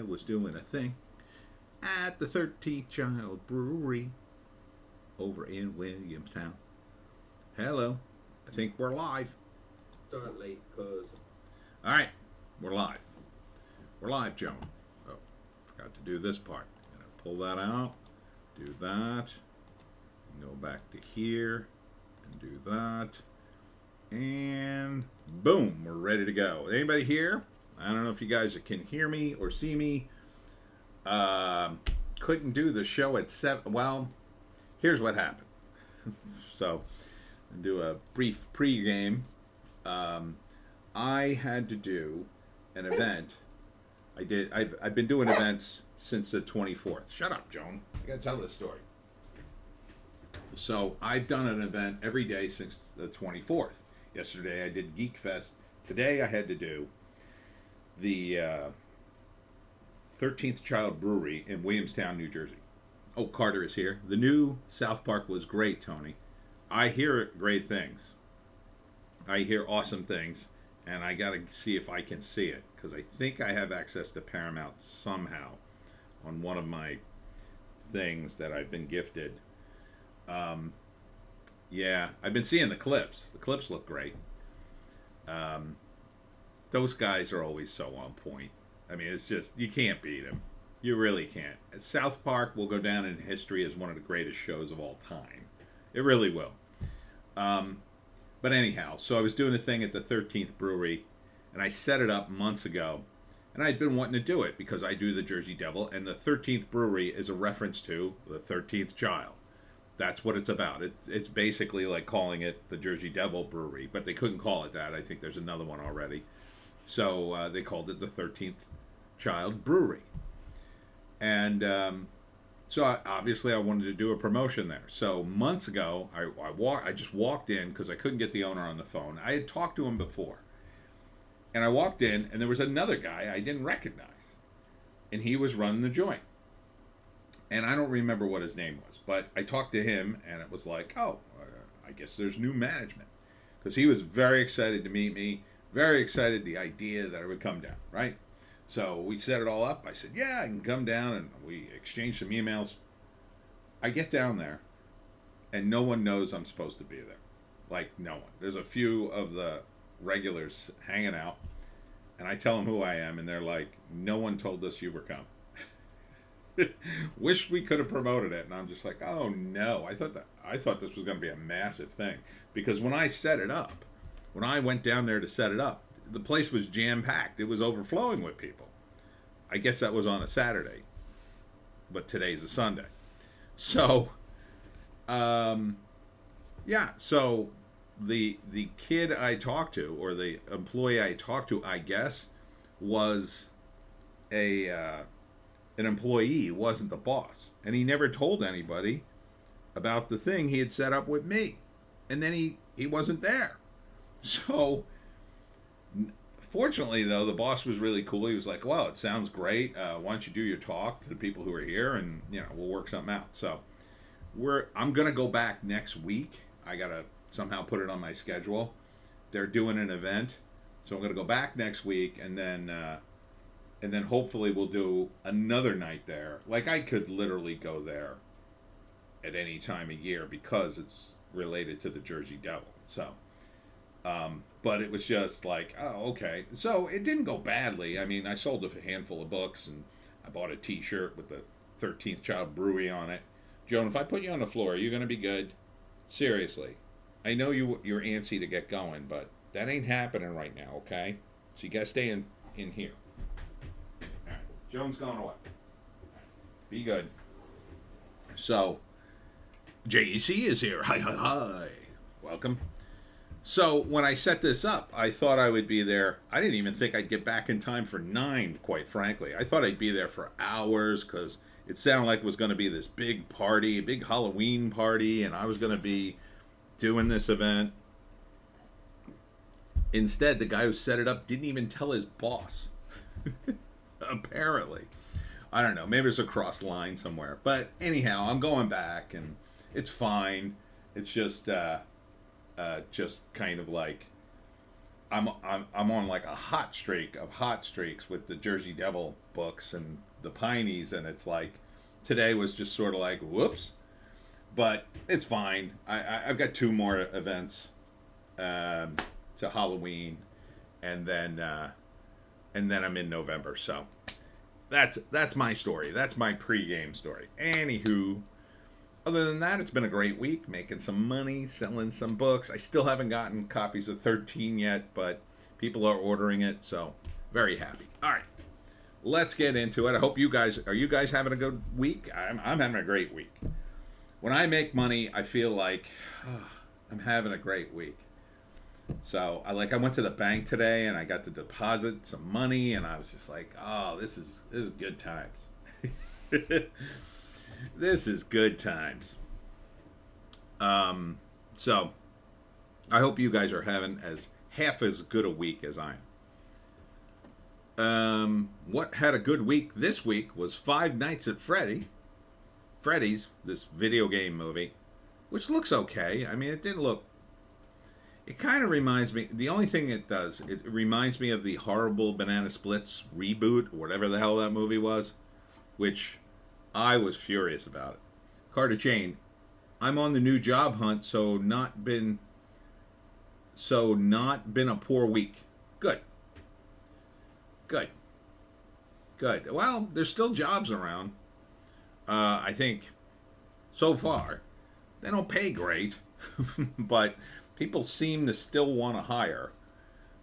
was doing a thing at the 13th Child Brewery over in Williamstown. Hello. I think we're live. Start late because All right. We're live. We're live, Joan. Oh, forgot to do this part. Gonna pull that out. Do that. And go back to here. And do that. And boom, we're ready to go. Anybody here? I don't know if you guys can hear me or see me. Couldn't do the show at 7. Well, here's what happened. So, I'll do a brief pregame. I had to do an event. I've been doing events since the 24th. Shut up, Joan. I gotta tell this story. So I've done an event every day since the 24th. Yesterday I did Geek Fest. Today I had to do the 13th Child Brewery in Williamstown, New Jersey. Oh, Carter is here. The new South Park was great, Tony. I hear great things. I hear awesome things, and I got to see if I can see it, because I think I have access to Paramount somehow on one of my things that I've been gifted. Yeah, I've been seeing the clips. The clips look great. Those guys are always so on point. I mean, it's just, you can't beat them. You really can't. South Park will go down in history as one of the greatest shows of all time. It really will. But anyhow, so I was doing a thing at the 13th Brewery, and I set it up months ago, and I'd been wanting to do it because I do the Jersey Devil, and the 13th Brewery is a reference to the 13th child. That's what it's about. It's basically like calling it the Jersey Devil Brewery, but they couldn't call it that. I think there's another one already. So they called it the 13th Child Brewery. And so obviously I wanted to do a promotion there. So months ago, I just walked in because I couldn't get the owner on the phone. I had talked to him before. And I walked in, and there was another guy I didn't recognize. And he was running the joint. And I don't remember what his name was, but I talked to him, and it was like, oh, I guess there's new management. Because he was very excited to meet me, very excited the idea that I would come down, right? So we set it all up. I said, yeah, I can come down, and we exchanged some emails. I get down there, and no one knows I'm supposed to be there. Like, no one. There's a few of the regulars hanging out, and I tell them who I am, and they're like, no one told us you were coming. Wish we could have promoted it. And I'm just like, oh no, I thought this was going to be a massive thing, because when I set it up, when I went down there to set it up, the place was jam packed. It was overflowing with people. I guess that was on a Saturday, but today's a Sunday. So yeah, so the kid I talked to, or the employee I talked to, I guess was an employee, wasn't the boss, and he never told anybody about the thing he had set up with me, and then he wasn't there. So fortunately, though, the boss was really cool. He was like, well, it sounds great, why don't you do your talk to the people who are here, and we'll work something out. So I'm gonna go back next week. I gotta somehow put it on my schedule. They're doing an event, so I'm gonna go back next week, and then hopefully we'll do another night there. Like, I could literally go there at any time of year because it's related to the Jersey Devil. So, but it was just like, oh, okay. So it didn't go badly. I mean, I sold a handful of books, and I bought a T-shirt with the 13th Child Brewery on it. Joan, if I put you on the floor, are you going to be good? Seriously. I know you're antsy to get going, but that ain't happening right now, okay? So you got to stay in here. Joan's going away. Be good. So, JEC is here. Hi, hi, hi. Welcome. So, when I set this up, I thought I would be there. I didn't even think I'd get back in time for 9, quite frankly. I thought I'd be there for hours, because it sounded like it was going to be this big party, a big Halloween party, and I was going to be doing this event. Instead, the guy who set it up didn't even tell his boss. Apparently. I don't know, maybe it's a cross line somewhere, but anyhow, I'm going back, and it's fine. It's just kind of like I'm on like a hot streak of hot streaks with the Jersey Devil books and the Pineys, and it's like today was just sort of like whoops, but it's fine. I've got two more events to Halloween, and then I'm in November. So that's my story. That's my pregame story. Anywho, other than that, it's been a great week, making some money, selling some books. I still haven't gotten copies of 13 yet, but people are ordering it, so very happy. All right, let's get into it. I hope you guys are having a good week? I'm having a great week. When I make money, I feel like I'm having a great week. So I went to the bank today and I got to deposit some money, and I was just like, oh, this is good times. This is good times. So I hope you guys are having half as good a week as I am. What had a good week this week was Five Nights at Freddy's, this video game movie, which looks okay. I mean, it kind of reminds me, the only thing it does, it reminds me of the horrible Banana Splits reboot, whatever the hell that movie was, which I was furious about it. Carter Jane, I'm on the new job hunt, so not been a poor week. Good. Well, there's still jobs around. I think so far they don't pay great, but people seem to still want to hire.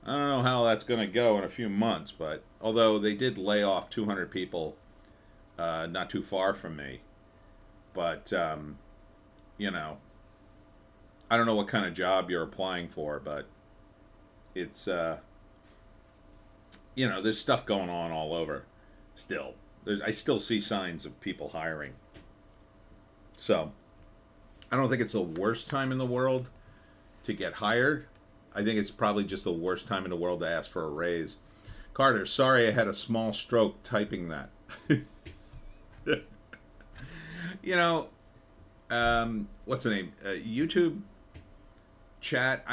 I don't know how that's going to go in a few months, but although they did lay off 200 people not too far from me. But, I don't know what kind of job you're applying for, but it's, there's stuff going on all over still. I still see signs of people hiring. So, I don't think it's the worst time in the world to get hired. I think it's probably just the worst time in the world to ask for a raise. Carter, sorry I had a small stroke typing that. What's the name? YouTube chat.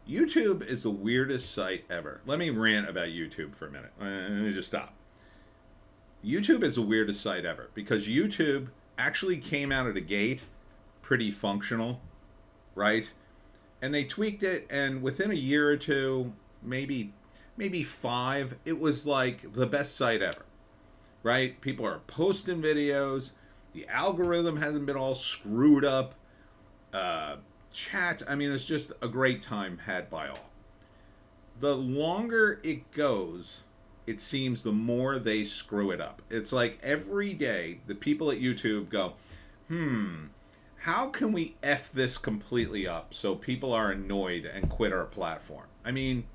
YouTube is the weirdest site ever. Let me rant about YouTube for a minute. Let me just stop. YouTube is the weirdest site ever because YouTube actually came out of the gate pretty functional, right? And they tweaked it, and within a year or two, maybe 5, it was like the best site ever, right? People are posting videos. The algorithm hasn't been all screwed up. Chat, I mean, it's just a great time had by all. The longer it goes, it seems the more they screw it up. It's like every day, the people at YouTube go, how can we F this completely up so people are annoyed and quit our platform? I mean,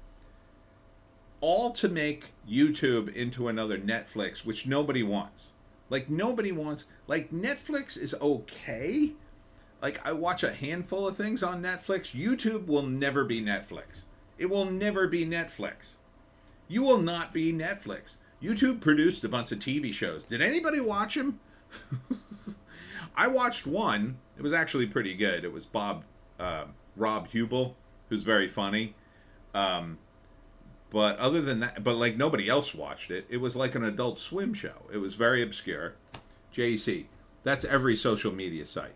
all to make YouTube into another Netflix, which nobody wants. Netflix is okay. I watch a handful of things on Netflix. YouTube will never be Netflix. It will never be Netflix. You will not be Netflix. YouTube produced a bunch of TV shows. Did anybody watch them? I watched one. It was actually pretty good. It was Rob Hubel, who's very funny. But other than that, nobody else watched it. It was like an Adult Swim show. It was very obscure. JC. That's every social media site.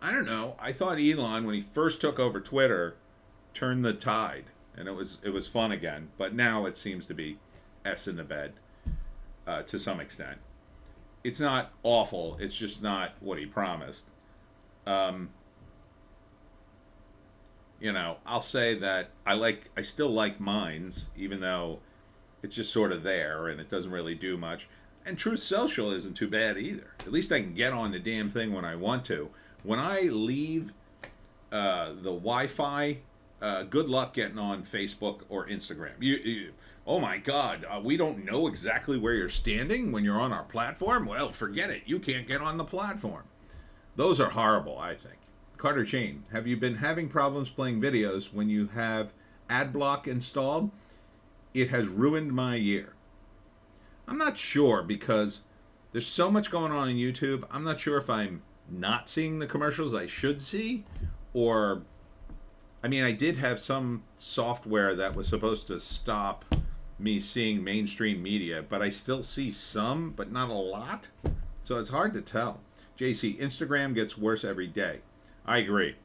I don't know. I thought Elon, when he first took over Twitter, turned the tide, and it was fun again. But now it seems to be S in the bed to some extent. It's not awful. It's just not what he promised. I'll say that I still like Minds, even though it's just sort of there and it doesn't really do much. And Truth Social isn't too bad either. At least I can get on the damn thing when I want to. When I leave the Wi-Fi, good luck getting on Facebook or Instagram. Oh my God, we don't know exactly where you're standing when you're on our platform? Well, forget it. You can't get on the platform. Those are horrible, I think. Carter Chain, have you been having problems playing videos when you have ad block installed? It has ruined my year. I'm not sure because there's so much going on in YouTube. I'm not sure if I'm not seeing the commercials I should see or I mean, I did have some software that was supposed to stop me seeing mainstream media, but I still see some, but not a lot. So it's hard to tell. JC, Instagram gets worse every day. I agree.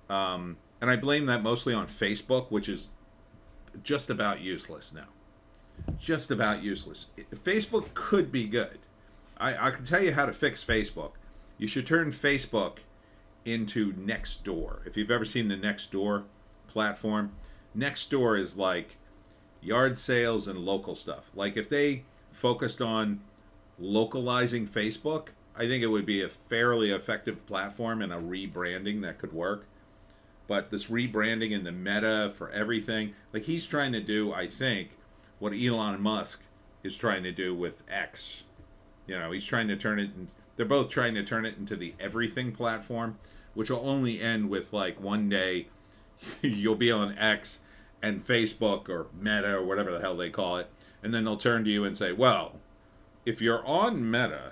And I blame that mostly on Facebook, which is just about useless now. Just about useless. Facebook could be good. I can tell you how to fix Facebook. You should turn Facebook into Nextdoor. If you've ever seen the Nextdoor platform, Nextdoor is like yard sales and local stuff. Like if they focused on localizing Facebook, I think it would be a fairly effective platform and a rebranding that could work. But this rebranding and the meta for everything, like he's trying to do, I think, what Elon Musk is trying to do with X. You know, he's trying to turn it, they're both trying to turn it into the everything platform, which will only end with like one day you'll be on X and Facebook or Meta or whatever the hell they call it, and then they'll turn to you and say, well, if you're on Meta,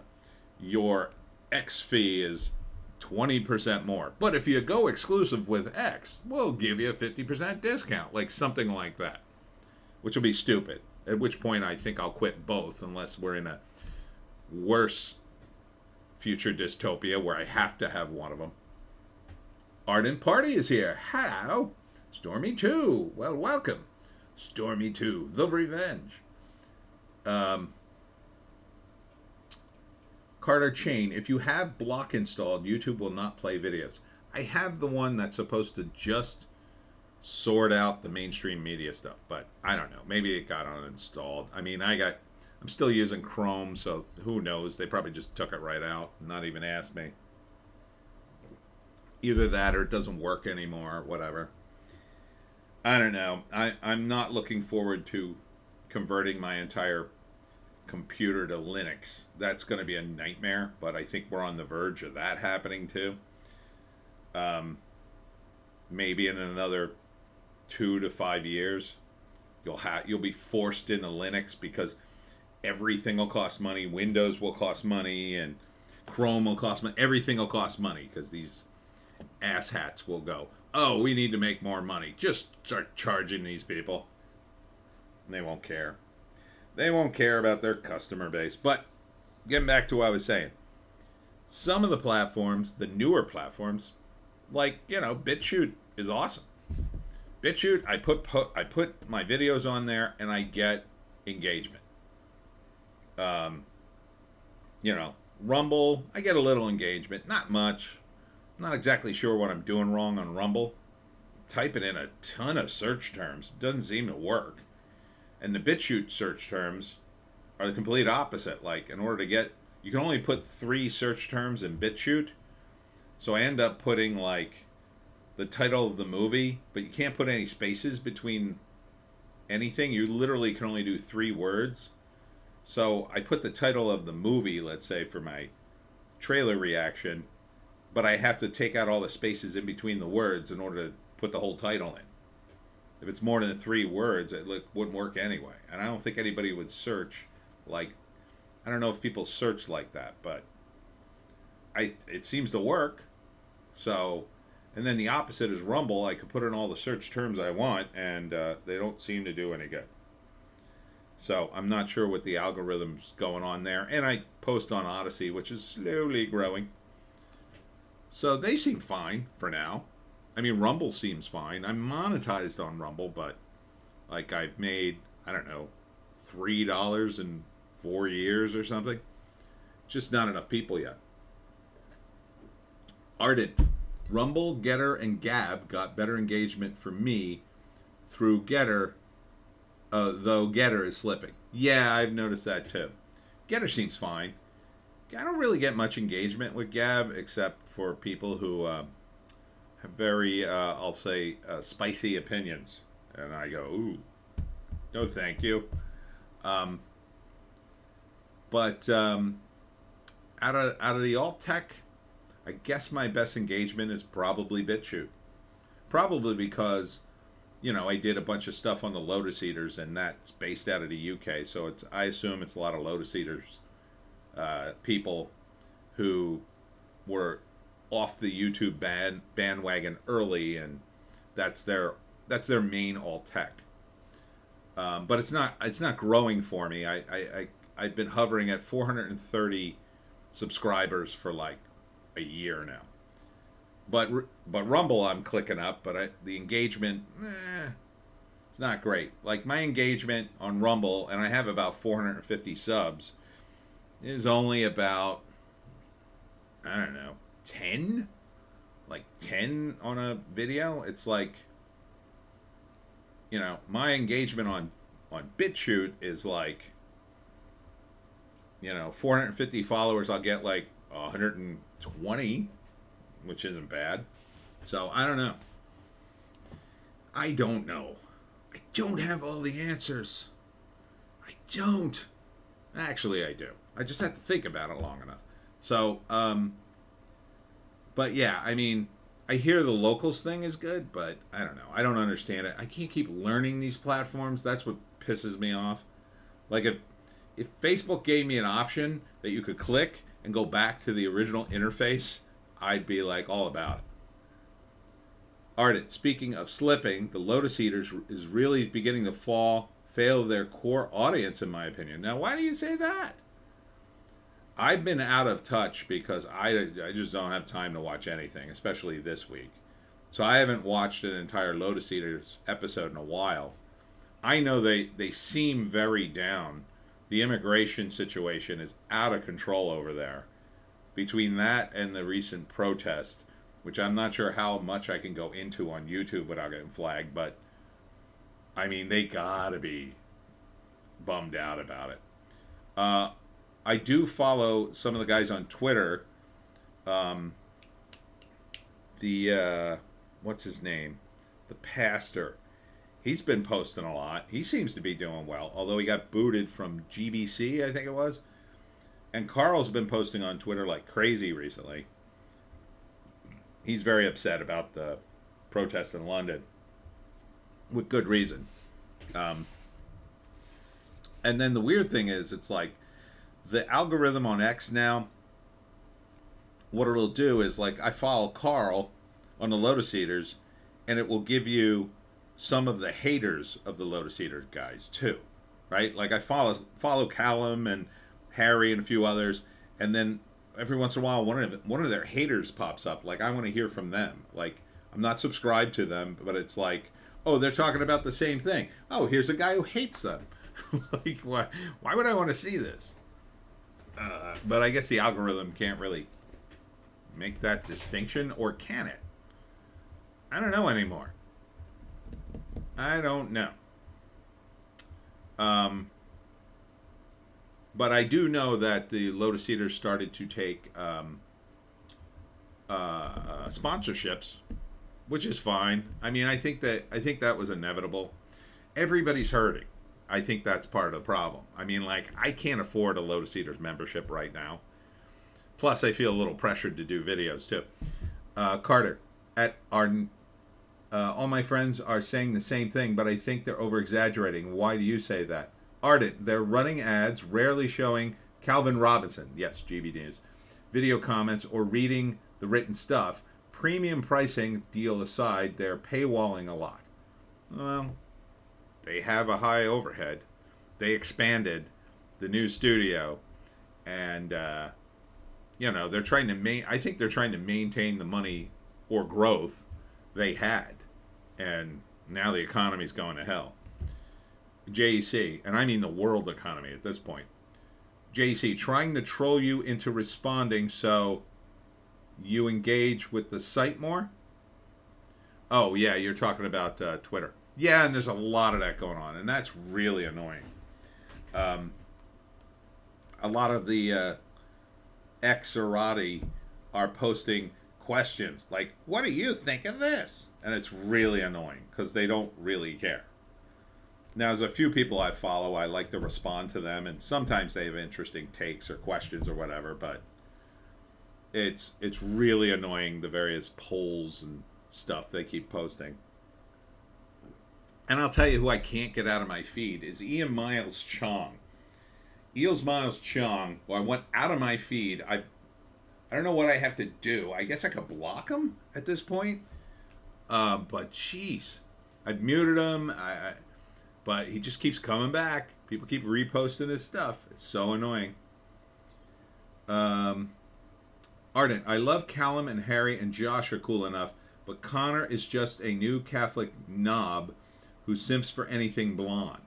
your X fee is 20% more. But if you go exclusive with X, we'll give you a 50% discount, like something like that, which will be stupid. At which point I think I'll quit both unless we're in a worse future dystopia where I have to have one of them. Ardent Party is here. How? Stormy 2. Well, welcome. Stormy 2, The Revenge. Carter Chain, if you have block installed, YouTube will not play videos. I have the one that's supposed to just sort out the mainstream media stuff, but I don't know. Maybe it got uninstalled. I mean, I'm still using Chrome, so who knows? They probably just took it right out and not even asked me. Either that or it doesn't work anymore, whatever. I don't know. I'm not looking forward to converting my entire computer to Linux. That's going to be a nightmare, but I think we're on the verge of that happening too. Maybe in another 2 to 5 years, you'll be forced into Linux because everything will cost money. Windows will cost money, and Chrome will cost money. Everything will cost money because these asshats will go, oh, we need to make more money. Just start charging these people. And they won't care. They won't care about their customer base. But getting back to what I was saying, some of the platforms, the newer platforms, like, you know, Bitchute is awesome. Bitchute, I put my videos on there and I get engagement. You know, Rumble, I get a little engagement, not much. I'm not exactly sure what I'm doing wrong on Rumble. Typing in a ton of search terms doesn't seem to work. And the Bitchute search terms are the complete opposite. Like, in order to get, you can only put 3 search terms in Bitchute. So I end up putting, like, the title of the movie, but you can't put any spaces between anything. You literally can only do 3 words. So I put the title of the movie, let's say, for my trailer reaction, but I have to take out all the spaces in between the words in order to put the whole title in. If it's more than 3 words, it wouldn't work anyway. And I don't think anybody would search like, I don't know if people search like that, but it seems to work. So, and then the opposite is Rumble. I could put in all the search terms I want, and they don't seem to do any good. So I'm not sure what the algorithm's going on there. And I post on Odysee, which is slowly growing. So they seem fine for now. I mean, Rumble seems fine. I'm monetized on Rumble, but like I've made, I don't know, $3 in 4 years or something. Just not enough people yet. Ardent, Rumble, Getter, and Gab got better engagement for me through Getter, though Getter is slipping. Yeah, I've noticed that too. Getter seems fine. I don't really get much engagement with Gab except for people who have very, I'll say, spicy opinions. And I go, ooh, no thank you. But out of the alt tech, I guess my best engagement is probably Bitchute. Probably because, you know, I did a bunch of stuff on the Lotus Eaters, and that's based out of the UK. So I assume it's a lot of Lotus Eaters people who were off the YouTube bandwagon early and That's their main alt tech. But it's not growing for me. I've been hovering at 430 subscribers for like a year now. But Rumble I'm clicking up, but the engagement, it's not great. Like my engagement on Rumble, and I have about 450 subs, is only about, I don't know, 10? Like 10 on a video? It's like, my engagement on Bitchute is like, 450 followers, I'll get like 120, which isn't bad. So I don't know. I don't know. I don't have all the answers. I don't. Actually, I do. I just have to think about it long enough. So, but yeah, I mean, I hear the locals thing is good, but I don't know. I don't understand it. I can't keep learning these platforms. That's what pisses me off. Like if Facebook gave me an option that you could click and go back to the original interface, I'd be like all about it. Ardent, speaking of slipping, the Lotus Eaters is really beginning to fail their core audience, in my opinion. Now, why do you say that? I've been out of touch because I just don't have time to watch anything, especially this week. So I haven't watched an entire Lotus Eaters episode in a while. I know they seem very down. The immigration situation is out of control over there. Between that and the recent protest, which I'm not sure how much I can go into on YouTube without getting flagged, but I mean, they gotta be bummed out about it. I do follow some of the guys on Twitter. What's his name? The pastor. He's been posting a lot. He seems to be doing well, although he got booted from GBC, I think it was. And Carl's been posting on Twitter like crazy recently. He's very upset about the protest in London, with good reason. And then the weird thing is, it's like the algorithm on X now, what it'll do is, like, I follow Carl on the Lotus Eaters, and it will give you some of the haters of the Lotus Eater guys too, right? Like I follow Callum and Harry and a few others, and then every once in a while one of their haters pops up. Like I want to hear from them. Like I'm not subscribed to them, but it's like, oh, they're talking about the same thing. Oh, here's a guy who hates them. Like why would I want to see this? But I guess the algorithm can't really make that distinction, or can it? I don't know anymore. I don't know. But I do know that the Lotus Eaters started to take sponsorships, which is fine. I mean, I think that was inevitable. Everybody's hurting. I think that's part of the problem. I mean, like, I can't afford a Lotus Eaters membership right now. Plus, I feel a little pressured to do videos too. Carter, all my friends are saying the same thing, but I think they're over-exaggerating. Why do you say that? Ardent, they're running ads, rarely showing Calvin Robinson, yes, GB News, video comments, or reading the written stuff. Premium pricing deal aside, they're paywalling a lot. Well, they have a high overhead. They expanded the new studio, and they're trying to I think they're trying to maintain the money or growth they had, and now the economy's going to hell. JEC, and I mean the world economy at this point. JEC, trying to troll you into responding so you engage with the site more? Oh, yeah, you're talking about Twitter. Yeah, and there's a lot of that going on, and that's really annoying. A lot of the ex-errati are posting questions like, what do you think of this? And it's really annoying because they don't really care. Now, there's a few people I follow, I like to respond to them, and sometimes they have interesting takes or questions or whatever, but it's really annoying, the various polls and stuff they keep posting. And I'll tell you who I can't get out of my feed is Ian Miles Chong. Ian Miles Chong, who I went out of my feed. I don't know what I have to do. I guess I could block him at this point. But jeez, I've muted him. But he just keeps coming back. People keep reposting his stuff. It's so annoying. Ardent, I love Callum and Harry and Josh are cool enough, but Connor is just a new Catholic knob who simps for anything blonde.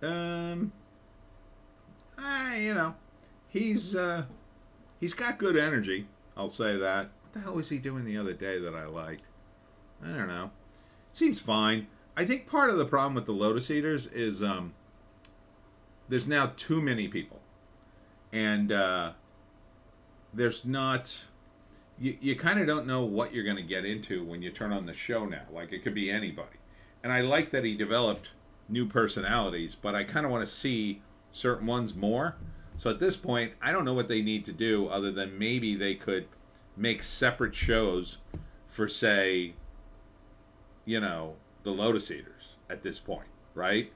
You know, he's got good energy. I'll say that. What the hell was he doing the other day that I liked? I don't know. Seems fine. I think part of the problem with the Lotus Eaters is there's now too many people, and there's not. You kind of don't know what you're going to get into when you turn on the show now. Like, it could be anybody. And I like that he developed new personalities, but I kind of want to see certain ones more. So at this point, I don't know what they need to do other than maybe they could make separate shows for, say, you know, the Lotus Eaters at this point, right?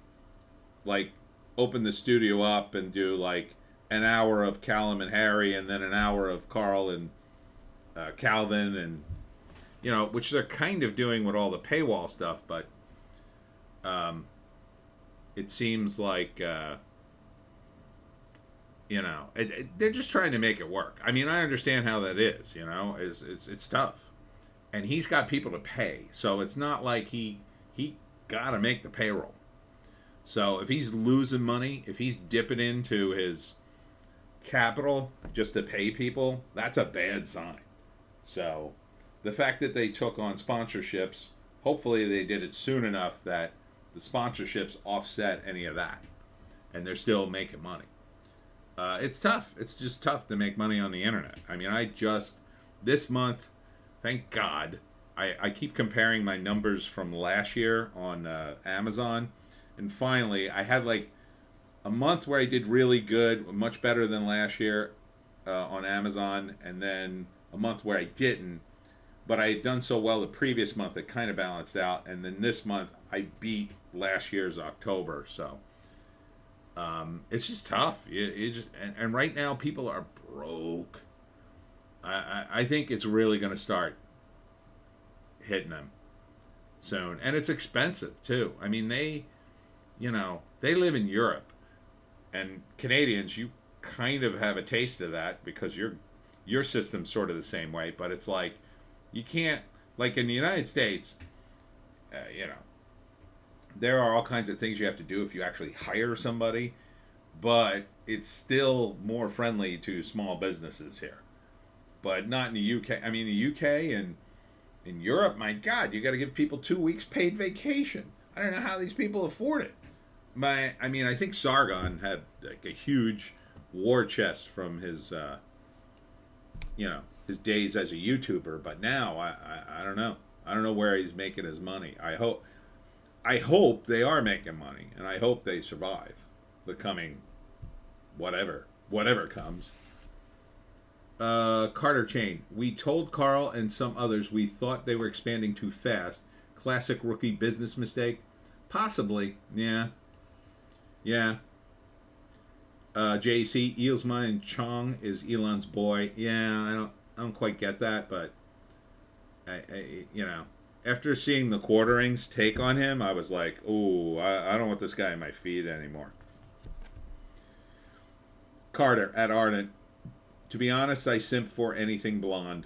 Like, open the studio up and do, like, an hour of Callum and Harry and then an hour of Carl and Calvin, and you know, which they're kind of doing with all the paywall stuff, but it seems like you know, they're just trying to make it work. I mean, I understand how that is. You know, it's tough, and he's got people to pay, so it's not like he got to make the payroll. So if he's losing money, if he's dipping into his capital just to pay people, that's a bad sign. So the fact that they took on sponsorships, hopefully they did it soon enough that the sponsorships offset any of that, and they're still making money. It's tough. It's just tough to make money on the internet. I mean, this month, thank God, I keep comparing my numbers from last year on Amazon, and finally I had like a month where I did really good, much better than last year on Amazon, and then a month where I didn't, but I had done so well the previous month it kind of balanced out, and then this month I beat last year's October. So it's just tough. And right now people are broke. I think it's really going to start hitting them soon, and it's expensive too. I mean, they live in Europe, and Canadians, you kind of have a taste of that because your system's sort of the same way, but it's like you can't, like in the United States, you know, there are all kinds of things you have to do if you actually hire somebody, but it's still more friendly to small businesses here. But not in the UK. I mean, the UK and in Europe, my God, you got to give people 2 weeks paid vacation. I don't know how these people afford it. I mean, I think Sargon had like a huge war chest from his his days as a YouTuber, but now I don't know. I don't know where he's making his money. I hope they are making money, and I hope they survive the coming whatever comes. Carter Chain. We told Carl and some others we thought they were expanding too fast. Classic rookie business mistake. Possibly, yeah. JC, Eelsmine Chong is Elon's boy. Yeah, I don't quite get that, but I after seeing the Quarterings take on him, I was like, ooh, I don't want this guy in my feed anymore. Carter at Ardent. To be honest, I simp for anything blonde.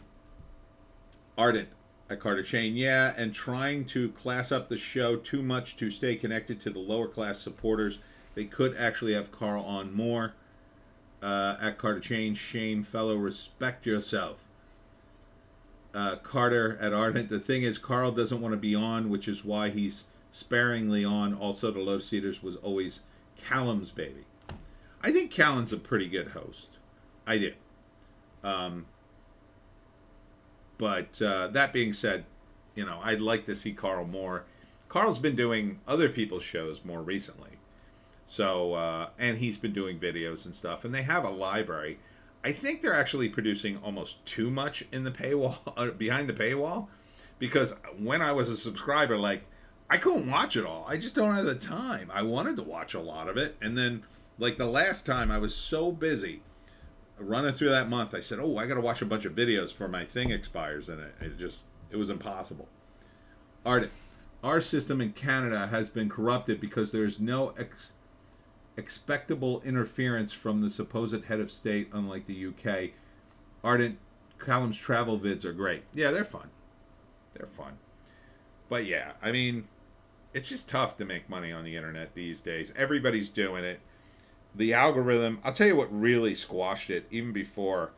Ardent at Carter Chain. Yeah, and trying to class up the show too much to stay connected to the lower class supporters. They could actually have Carl on more. At Carter Chain, shame, fellow, respect yourself. Carter at Ardent. The thing is, Carl doesn't want to be on, which is why he's sparingly on. Also, the Lotus Eaters was always Callum's baby. I think Callum's a pretty good host. I do. But that being said, I'd like to see Carl more. Carl's been doing other people's shows more recently. So, and he's been doing videos and stuff, and they have a library. I think they're actually producing almost too much in the paywall, behind the paywall, because when I was a subscriber, like, I couldn't watch it all. I just don't have the time. I wanted to watch a lot of it, and then, like, the last time I was so busy running through that month, I said, oh, I got to watch a bunch of videos before my thing expires, and It was impossible. Our system in Canada has been corrupted because there is no expectable interference from the supposed head of state, unlike the UK. Ardent Callum's travel vids are great. Yeah, they're fun. They're fun. But yeah, I mean, it's just tough to make money on the internet these days. Everybody's doing it. The algorithm, I'll tell you what really squashed it, even before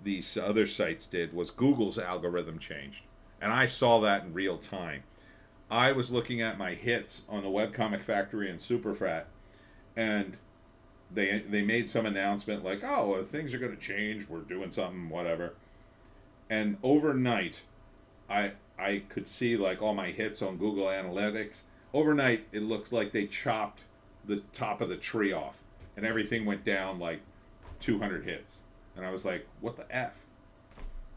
these other sites did, was Google's algorithm changed. And I saw that in real time. I was looking at my hits on the Webcomic Factory and Superfrat, and they made some announcement like, oh, things are going to change, we're doing something, whatever. And overnight, I could see like all my hits on Google Analytics. Overnight, it looked like they chopped the top of the tree off, and everything went down like 200 hits. And I was like, what the F?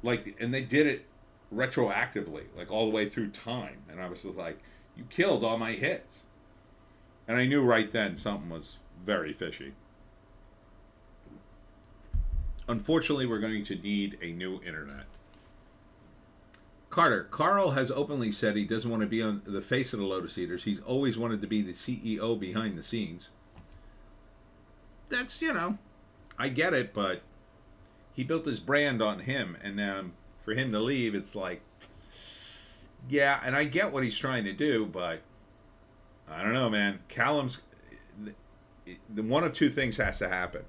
Like, and they did it retroactively, like all the way through time. And I was just like, you killed all my hits. And I knew right then something was very fishy. Unfortunately, we're going to need a new internet. Carl has openly said he doesn't want to be on the face of the Lotus Eaters. He's always wanted to be the CEO behind the scenes. That's, I get it, but he built his brand on him, and for him to leave, it's like, yeah, and I get what he's trying to do, but I don't know, man. Callum's, the one of two things has to happen.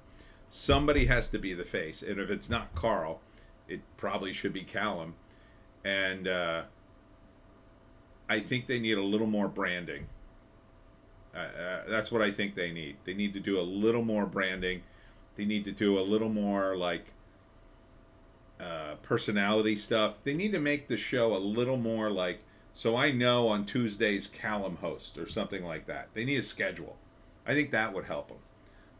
Somebody has to be the face, and if it's not Carl, it probably should be Callum. And I think they need a little more branding. That's what I think they need. They need to do a little more branding. They need to do a little more like personality stuff. They need to make the show a little more like, so I know on Tuesdays Callum hosts or something like that. They need a schedule. I think that would help them.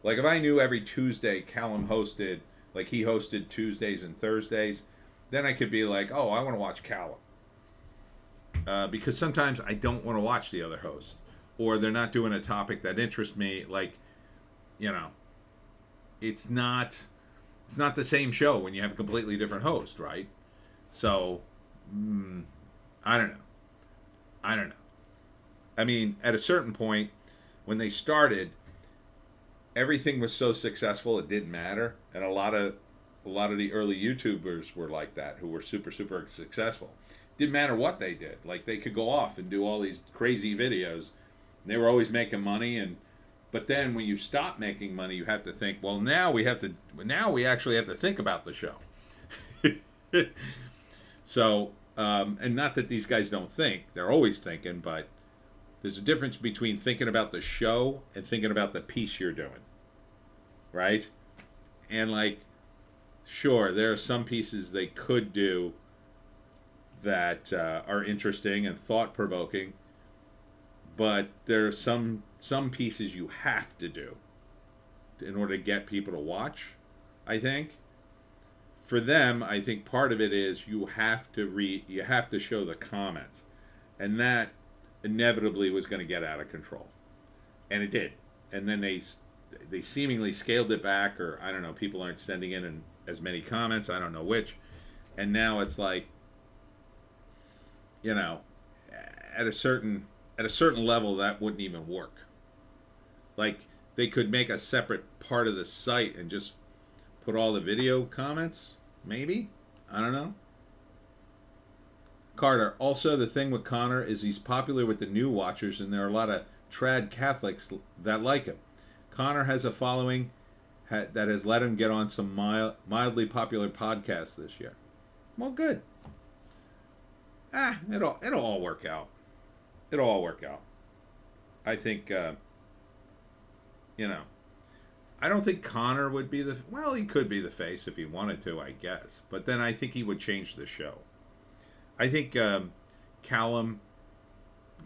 Like if I knew every Tuesday Callum hosted, like he hosted Tuesdays and Thursdays, then I could be like, oh, I want to watch Callum. Because sometimes I don't want to watch the other host. Or they're not doing a topic that interests me. Like, it's not the same show when you have a completely different host, right? So, I don't know. I mean, at a certain point, when they started, everything was so successful it didn't matter. And a lot of the early YouTubers were like that, who were super, super successful. Didn't matter what they did. Like, they could go off and do all these crazy videos. And they were always making money. But then when you stop making money, you have to think, well, now we actually have to think about the show. So, and not that these guys don't think. They're always thinking, but there's a difference between thinking about the show and thinking about the piece you're doing. Right? And like, sure, there are some pieces they could do that are interesting and thought-provoking, but there are some pieces you have to do in order to get people to watch, I think. For them, I think part of it is you have to show the comments. And that inevitably was going to get out of control. And it did. And then they seemingly scaled it back, or I don't know, people aren't sending in as many comments, I don't know which. And now it's like, at a certain level that wouldn't even work. Like, they could make a separate part of the site and just put all the video comments, maybe? I don't know. Carter, also the thing with Connor is he's popular with the new watchers, and there are a lot of trad Catholics that like him. Connor has a following that has let him get on some mildly popular podcasts this year. Well, good. It'll all work out. It'll all work out. I think, I don't think Connor would be he could be the face if he wanted to, I guess. But then I think he would change the show. I think Callum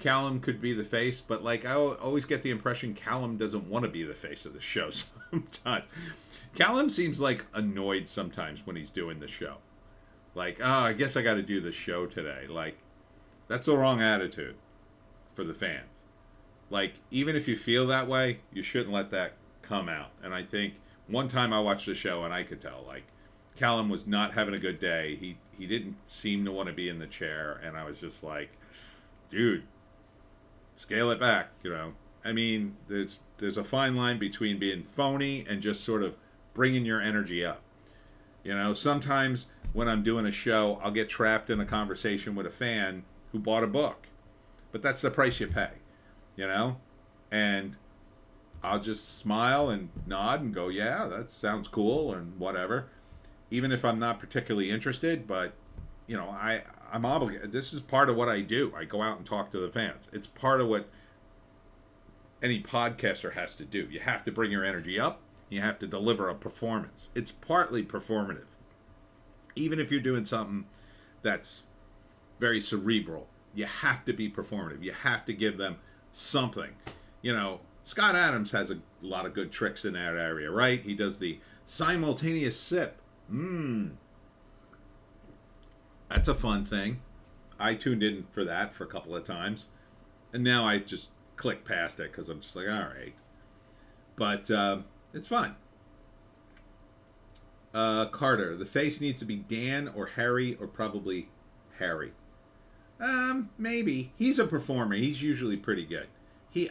could be the face, but like I always get the impression Callum doesn't want to be the face of the show sometimes. Callum seems like annoyed sometimes when he's doing the show. Like, oh, I guess I got to do the show today. Like, that's the wrong attitude for the fans. Like, even if you feel that way, you shouldn't let that come out. And I think one time I watched the show and I could tell, like, Callum was not having a good day. He didn't seem to want to be in the chair, and I was just like, dude, scale it back. I mean, there's a fine line between being phony and just sort of bringing your energy up. Sometimes when I'm doing a show, I'll get trapped in a conversation with a fan who bought a book, but that's the price you pay, and I'll just smile and nod and go, yeah, that sounds cool and whatever, even if I'm not particularly interested. But I'm obligated. This is part of what I do. I go out and talk to the fans. It's part of what any podcaster has to do. You have to bring your energy up. You have to deliver a performance. It's partly performative. Even if you're doing something that's very cerebral, you have to be performative. You have to give them something. Scott Adams has a lot of good tricks in that area, right? He does the simultaneous sip. That's a fun thing. I tuned in for that for a couple of times. And now I just click past it because I'm just like, all right. But it's fun. Carter, the face needs to be Dan or Harry or probably Harry. Maybe. He's a performer. He's usually pretty good.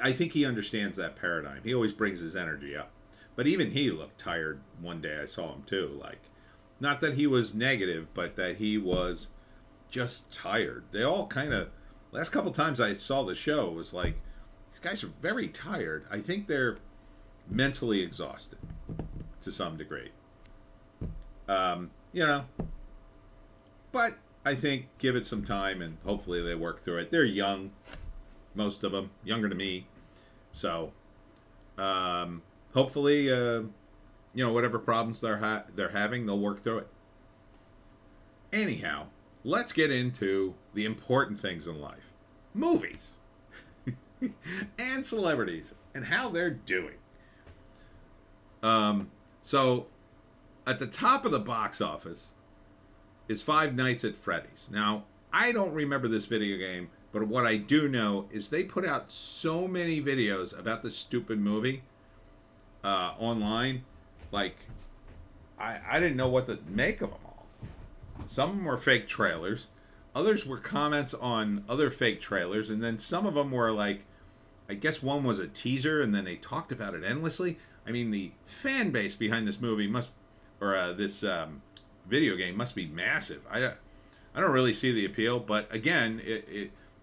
I think he understands that paradigm. He always brings his energy up. But even he looked tired one day. I saw him too. Not that he was negative, but that he was just tired. They all kind of, last couple times I saw the show, it was like, these guys are very tired. I think they're mentally exhausted to some degree. But I think give it some time and hopefully they work through it. They're young, most of them, younger than me. So, hopefully, whatever problems they're having, they'll work through it. Anyhow, let's get into the important things in life. Movies. And celebrities. And how they're doing. So, at the top of the box office is Five Nights at Freddy's. Now, I don't remember this video game, but what I do know is they put out so many videos about this stupid movie online. I didn't know what to make of them all. Some of them were fake trailers. Others were comments on other fake trailers. And then some of them were I guess one was a teaser, and then they talked about it endlessly. I mean, the fan base behind this movie this video game must be massive. I don't really see the appeal, but again,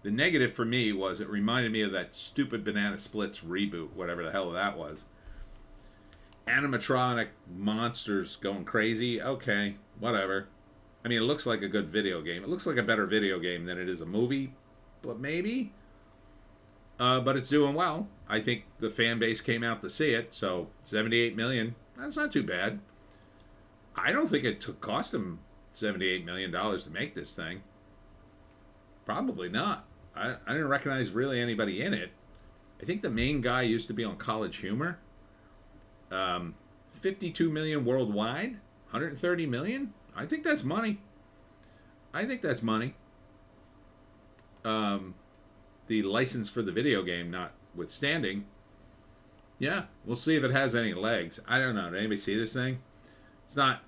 the negative for me was it reminded me of that stupid Banana Splits reboot, whatever the hell that was. Animatronic monsters going crazy. Okay, whatever. I mean, it looks like a good video game. It looks like a better video game than it is a movie, but maybe. But it's doing well. I think the fan base came out to see it, so 78 million. That's not too bad. I don't think it cost them $78 million to make this thing. Probably not. I didn't recognize really anybody in it. I think the main guy used to be on College Humor. 52 million worldwide. 130 million. I think that's money. The license for the video game notwithstanding. Yeah, we'll see if it has any legs. I don't know. Did anybody see this thing? It's not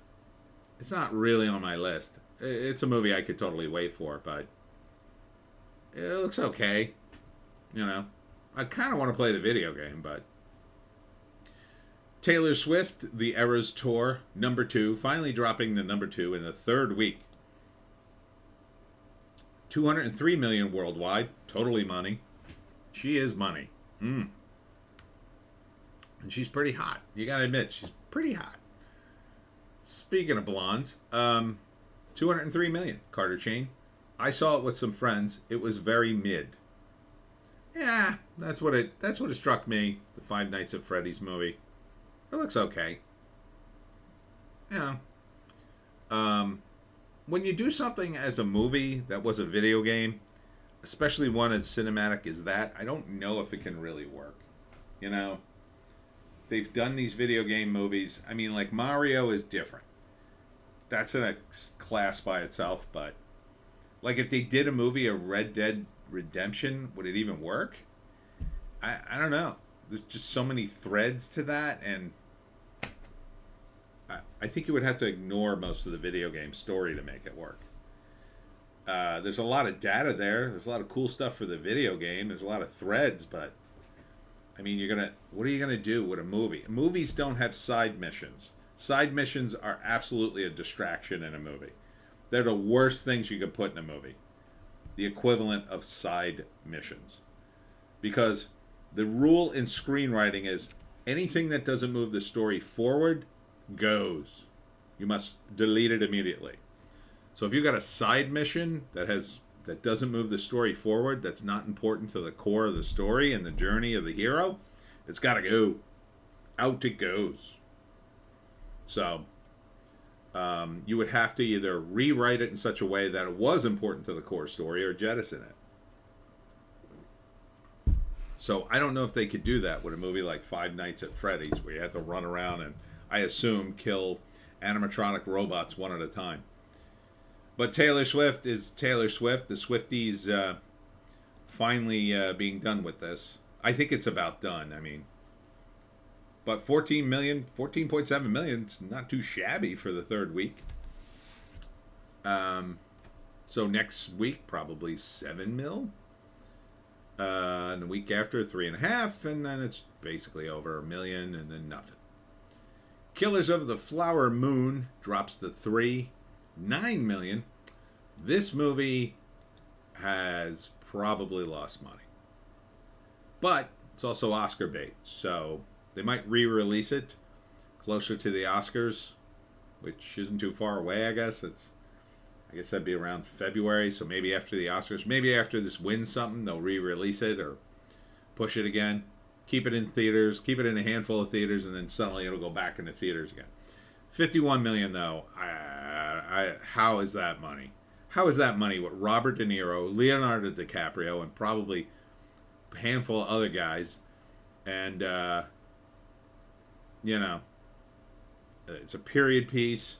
really on my list. It's a movie I could totally wait for, but it looks okay. I kind of want to play the video game, but Taylor Swift, The Eras Tour, #2, finally dropping to #2 in the third week. 203 million worldwide, totally money. She is money. And she's pretty hot. You gotta admit, she's pretty hot. Speaking of blondes, 203 million, Carter Chain. I saw it with some friends. It was very mid. Yeah, that's what it struck me. The Five Nights at Freddy's movie. It looks okay. When you do something as a movie that was a video game, especially one as cinematic as that, I don't know if it can really work. They've done these video game movies. I mean, Mario is different. That's in a class by itself, but if they did a movie of Red Dead Redemption, would it even work? I don't know. There's just so many threads to that, and I think you would have to ignore most of the video game story to make it work. There's a lot of data there. There's a lot of cool stuff for the video game. There's a lot of threads, but I mean, what are you gonna do with a movie? Movies don't have side missions. Side missions are absolutely a distraction in a movie. They're the worst things you could put in a movie. The equivalent of side missions. Because the rule in screenwriting is anything that doesn't move the story forward goes. You must delete it immediately. So if you got a side mission that doesn't move the story forward, that's not important to the core of the story and the journey of the hero, it's got to go. Out it goes. So you would have to either rewrite it in such a way that it was important to the core story or jettison it. So I don't know if they could do that with a movie like Five Nights at Freddy's, where you have to run around and, I assume, kill animatronic robots one at a time. But Taylor Swift is Taylor Swift. The Swifties finally being done with this. I think it's about done. I mean, but 14.7 million is not too shabby for the third week. So next week, probably 7 mil. And the week after, 3.5, and then it's basically over 1 million, and then nothing. Killers of the Flower Moon drops to 9 million. This movie has probably lost money, but it's also Oscar bait, so they might re-release it closer to the Oscars, which isn't too far away. I guess that'd be around February, so maybe after the Oscars, maybe after this wins something, they'll re-release it or push it again. Keep it in theaters, keep it in a handful of theaters, and then suddenly it'll go back into theaters again. 51 million, though. How is that money? How is that money with Robert De Niro, Leonardo DiCaprio, and probably a handful of other guys? And, it's a period piece.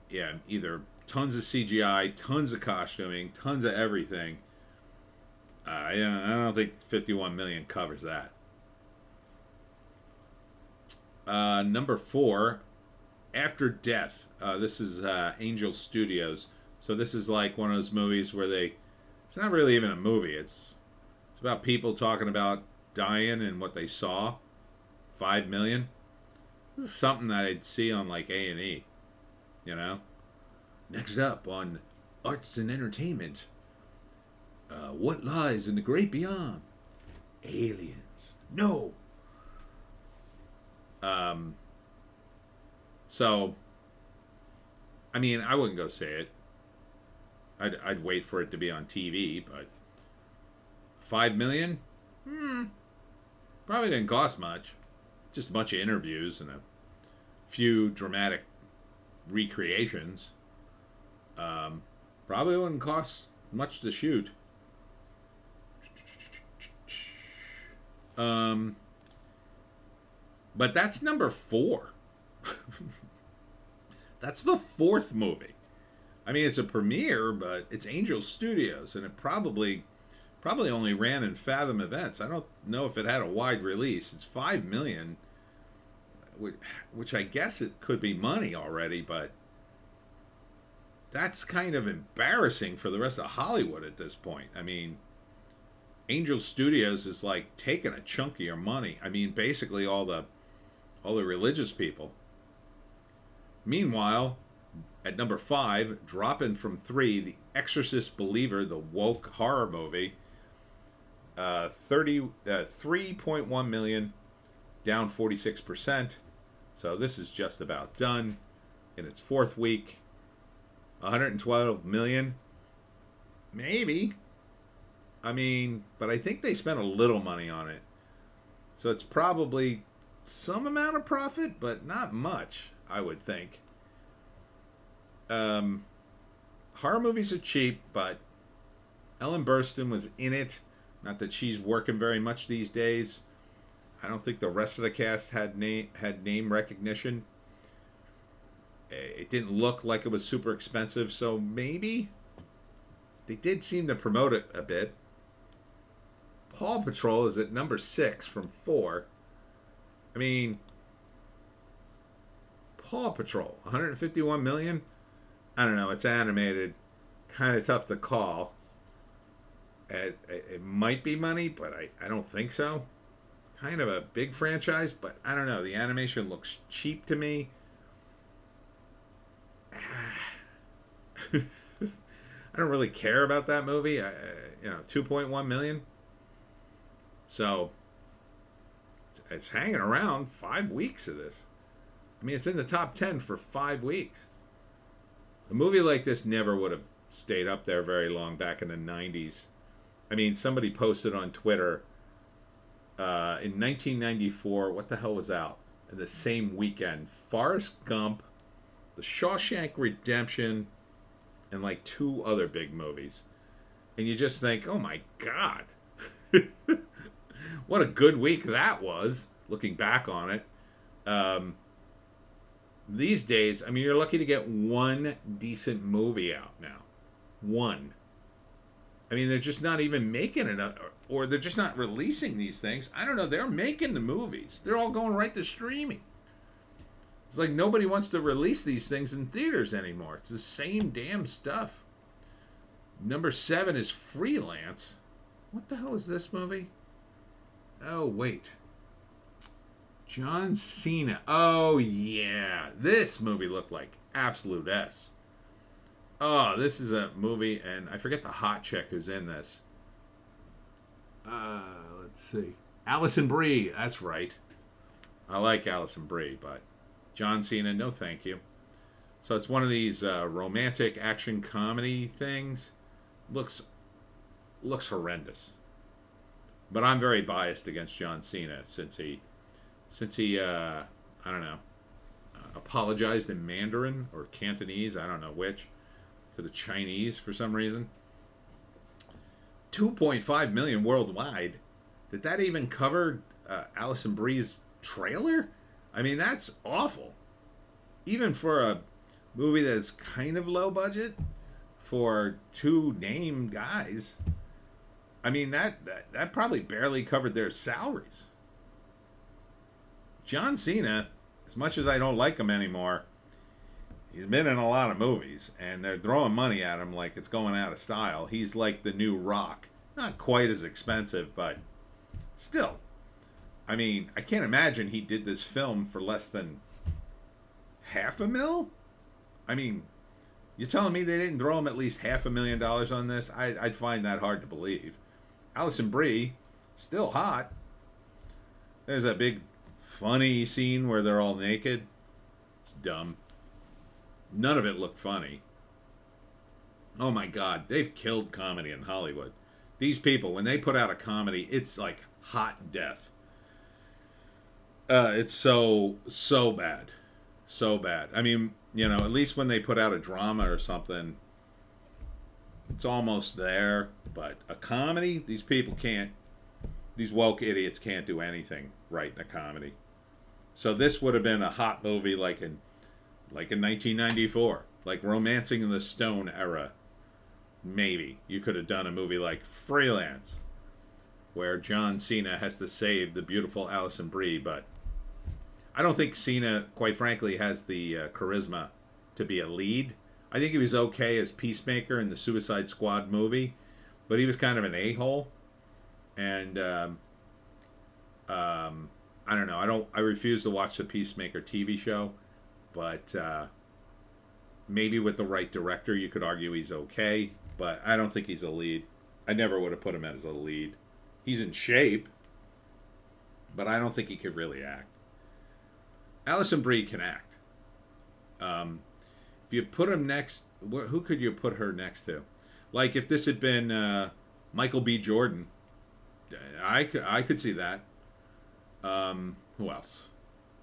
Yeah, either tons of CGI, tons of costuming, tons of everything. I don't think 51 million covers that. Number 4, After Death. This is Angel Studios. So this is like one of those movies where it's not really even a movie. It's about people talking about dying and what they saw. 5 million. This is something that I'd see on like A&E. Next up on Arts and Entertainment. What lies in the great beyond? Aliens. No. So, I mean, I wouldn't go say it. I'd wait for it to be on TV, but 5 million? Probably didn't cost much. Just a bunch of interviews and a few dramatic recreations. Probably wouldn't cost much to shoot. But that's number 4. That's the 4th movie. I mean, it's a premiere, but it's Angel Studios, and it probably only ran in Fathom Events. I don't know if it had a wide release. It's 5 million, which I guess it could be money already, but that's kind of embarrassing for the rest of Hollywood at this point. I mean, Angel Studios is like taking a chunk of your money. I mean, basically all the religious people. Meanwhile, at number 5, dropping from 3, The Exorcist Believer, the woke horror movie, 3.1 million, down 46%. So this is just about done in its 4th week. 112 million, maybe. I mean, but I think they spent a little money on it, so it's probably some amount of profit, but not much, I would think. Horror movies are cheap, but Ellen Burstyn was in it. Not that she's working very much these days. I don't think the rest of the cast had name recognition. It didn't look like it was super expensive, so maybe. They did seem to promote it a bit. Paw Patrol is at number 6 from 4. I mean, Paw Patrol, 151 million. I don't know. It's animated, kind of tough to call. It might be money, but I don't think so. It's kind of a big franchise, but I don't know. The animation looks cheap to me. I don't really care about that movie. 2.1 million. So it's hanging around 5 weeks of this. I mean, it's in the top 10 for 5 weeks. A movie like this never would have stayed up there very long back in the 90s. I mean, somebody posted on Twitter in 1994, what the hell was out? In the same weekend, Forrest Gump, The Shawshank Redemption, and like 2 other big movies. And you just think, oh my God. What a good week that was, looking back on it. These days, I mean, you're lucky to get one decent movie out now. One. I mean, they're just not even making it, or they're just not releasing these things. I don't know. They're making the movies. They're all going right to streaming. It's like nobody wants to release these things in theaters anymore. It's the same damn stuff. Number 7 is Freelance. What the hell is this movie? Oh, wait. John Cena. Oh, yeah. This movie looked like absolute S. Oh, this is a movie, and I forget the hot chick who's in this. Let's see. Alison Brie. That's right. I like Alison Brie, but John Cena, no thank you. So it's one of these romantic action comedy things. Looks horrendous. But I'm very biased against John Cena since he I don't know, apologized in Mandarin or Cantonese, I don't know which, to the Chinese for some reason. 2.5 million worldwide. Did that even cover Alison Brie's trailer? I mean, that's awful. Even for a movie that's kind of low budget, for 2 name guys, I mean, that probably barely covered their salaries. John Cena, as much as I don't like him anymore, he's been in a lot of movies, and they're throwing money at him like it's going out of style. He's like the new Rock. Not quite as expensive, but still. I mean, I can't imagine he did this film for less than $500,000? I mean, you're telling me they didn't throw him at least $500,000 on this? I'd find that hard to believe. Alison Brie, still hot. There's a big funny scene where they're all naked. It's dumb. None of it looked funny. Oh my God, they've killed comedy in Hollywood. These people, when they put out a comedy, it's like hot death. It's so bad. So bad. I mean, at least when they put out a drama or something, it's almost there. But a comedy, these woke idiots can't do anything right in a comedy. So this would have been a hot movie like in 1994, like Romancing the Stone era. Maybe you could have done a movie like Freelance, where John Cena has to save the beautiful Alison Brie, but I don't think Cena, quite frankly, has the charisma to be a lead. I think he was okay as Peacemaker in the Suicide Squad movie, but he was kind of an a-hole. And I don't know. I refuse to watch the Peacemaker TV show, but maybe with the right director, you could argue he's okay. But I don't think he's a lead. I never would have put him as a lead. He's in shape, but I don't think he could really act. Alison Brie can act. If you put him next, who could you put her next to? Like if this had been Michael B. Jordan, I could see that. Who else?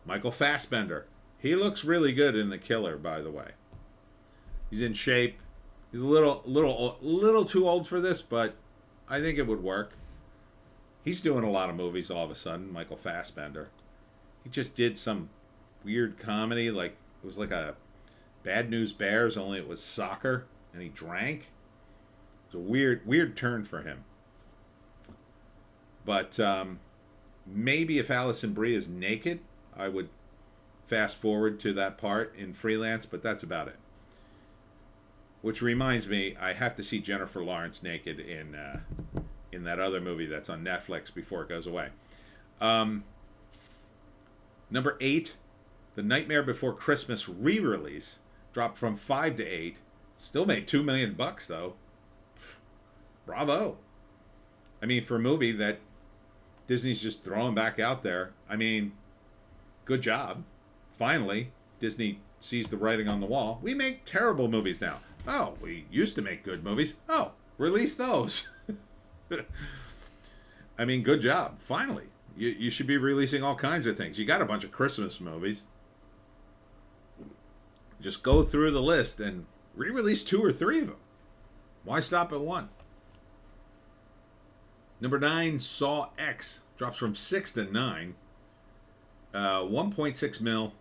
Michael Fassbender. He looks really good in The Killer, by the way. He's in shape. He's a little too old for this, but I think it would work. He's doing a lot of movies all of a sudden, Michael Fassbender. He just did some weird comedy, like it was like a Bad News Bears, only it was soccer, and he drank. It was a weird turn for him. But maybe if Alison Brie is naked, I would fast forward to that part in Freelance, but that's about it. Which reminds me, I have to see Jennifer Lawrence naked in that other movie that's on Netflix before it goes away. Number 8, The Nightmare Before Christmas re-release dropped from 5 to 8. Still made $2 million though. Bravo. I mean, for a movie that Disney's just throwing back out there, I mean, good job. Finally, Disney sees the writing on the wall. We make terrible movies now. Oh, we used to make good movies. Oh, release those. I mean, good job. Finally. You should be releasing all kinds of things. You got a bunch of Christmas movies. Just go through the list and re-release 2 or 3 of them. Why stop at 1? Number 9, Saw X drops from 6 to 9. 1.6 mil.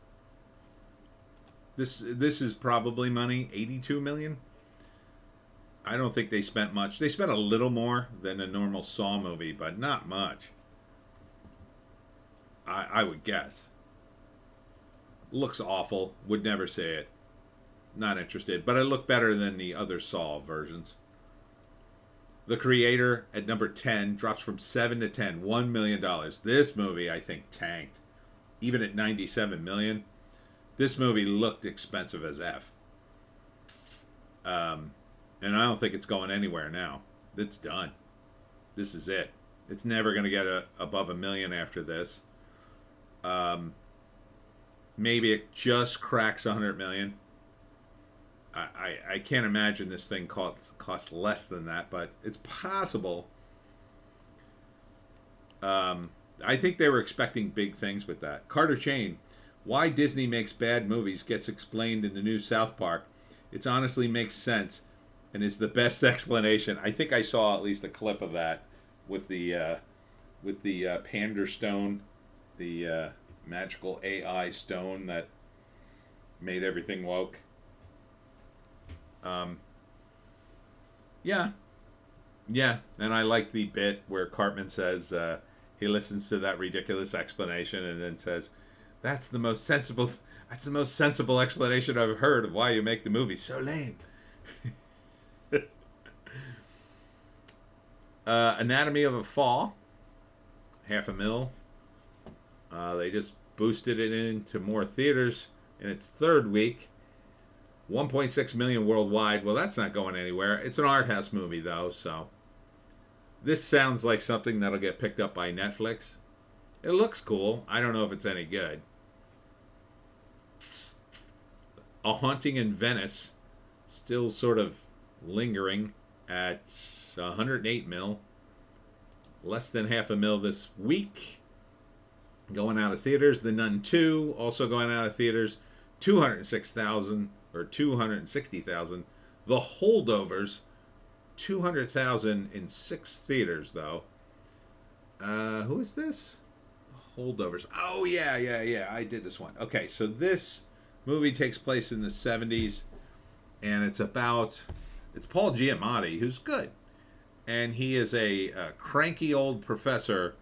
This is probably money. 82 million. I don't think they spent much. They spent a little more than a normal Saw movie, but not much. I would guess. Looks awful. Would never say it. Not interested. But it looked better than the other Saw versions. The Creator at number 10 drops from 7 to 10. $1 million. This movie, I think, tanked. Even at 97 million. This movie looked expensive as F. And I don't think it's going anywhere now. It's done. This is it. It's never going to get above $1 million after this. Maybe it just cracks 100 million. I can't imagine this thing costs less than that, but it's possible. I think they were expecting big things with that. Carter Chain, why Disney makes bad movies gets explained in the new South Park. It honestly makes sense and is the best explanation. I think I saw at least a clip of that with the Pander Stone, the magical AI stone that made everything woke. Yeah, and I like the bit where Cartman says he listens to that ridiculous explanation and then says, "That's the most sensible explanation I've heard of why you make the movie so lame." Anatomy of a Fall, $500,000. They just boosted it into more theaters in its 3rd week. 1.6 million worldwide. Well, that's not going anywhere. It's an art house movie, though, so this sounds like something that'll get picked up by Netflix. It looks cool. I don't know if it's any good. A Haunting in Venice, still sort of lingering at 108 mil. Less than $500,000 this week. Going out of theaters. The Nun 2, also going out of theaters. 206,000 or 260,000. The Holdovers, 200,000 in 6 theaters, though. Who is this? The Holdovers. Oh, yeah. I did this one. Okay, so this movie takes place in the 70s, and it's Paul Giamatti, who's good. And he is a cranky old professor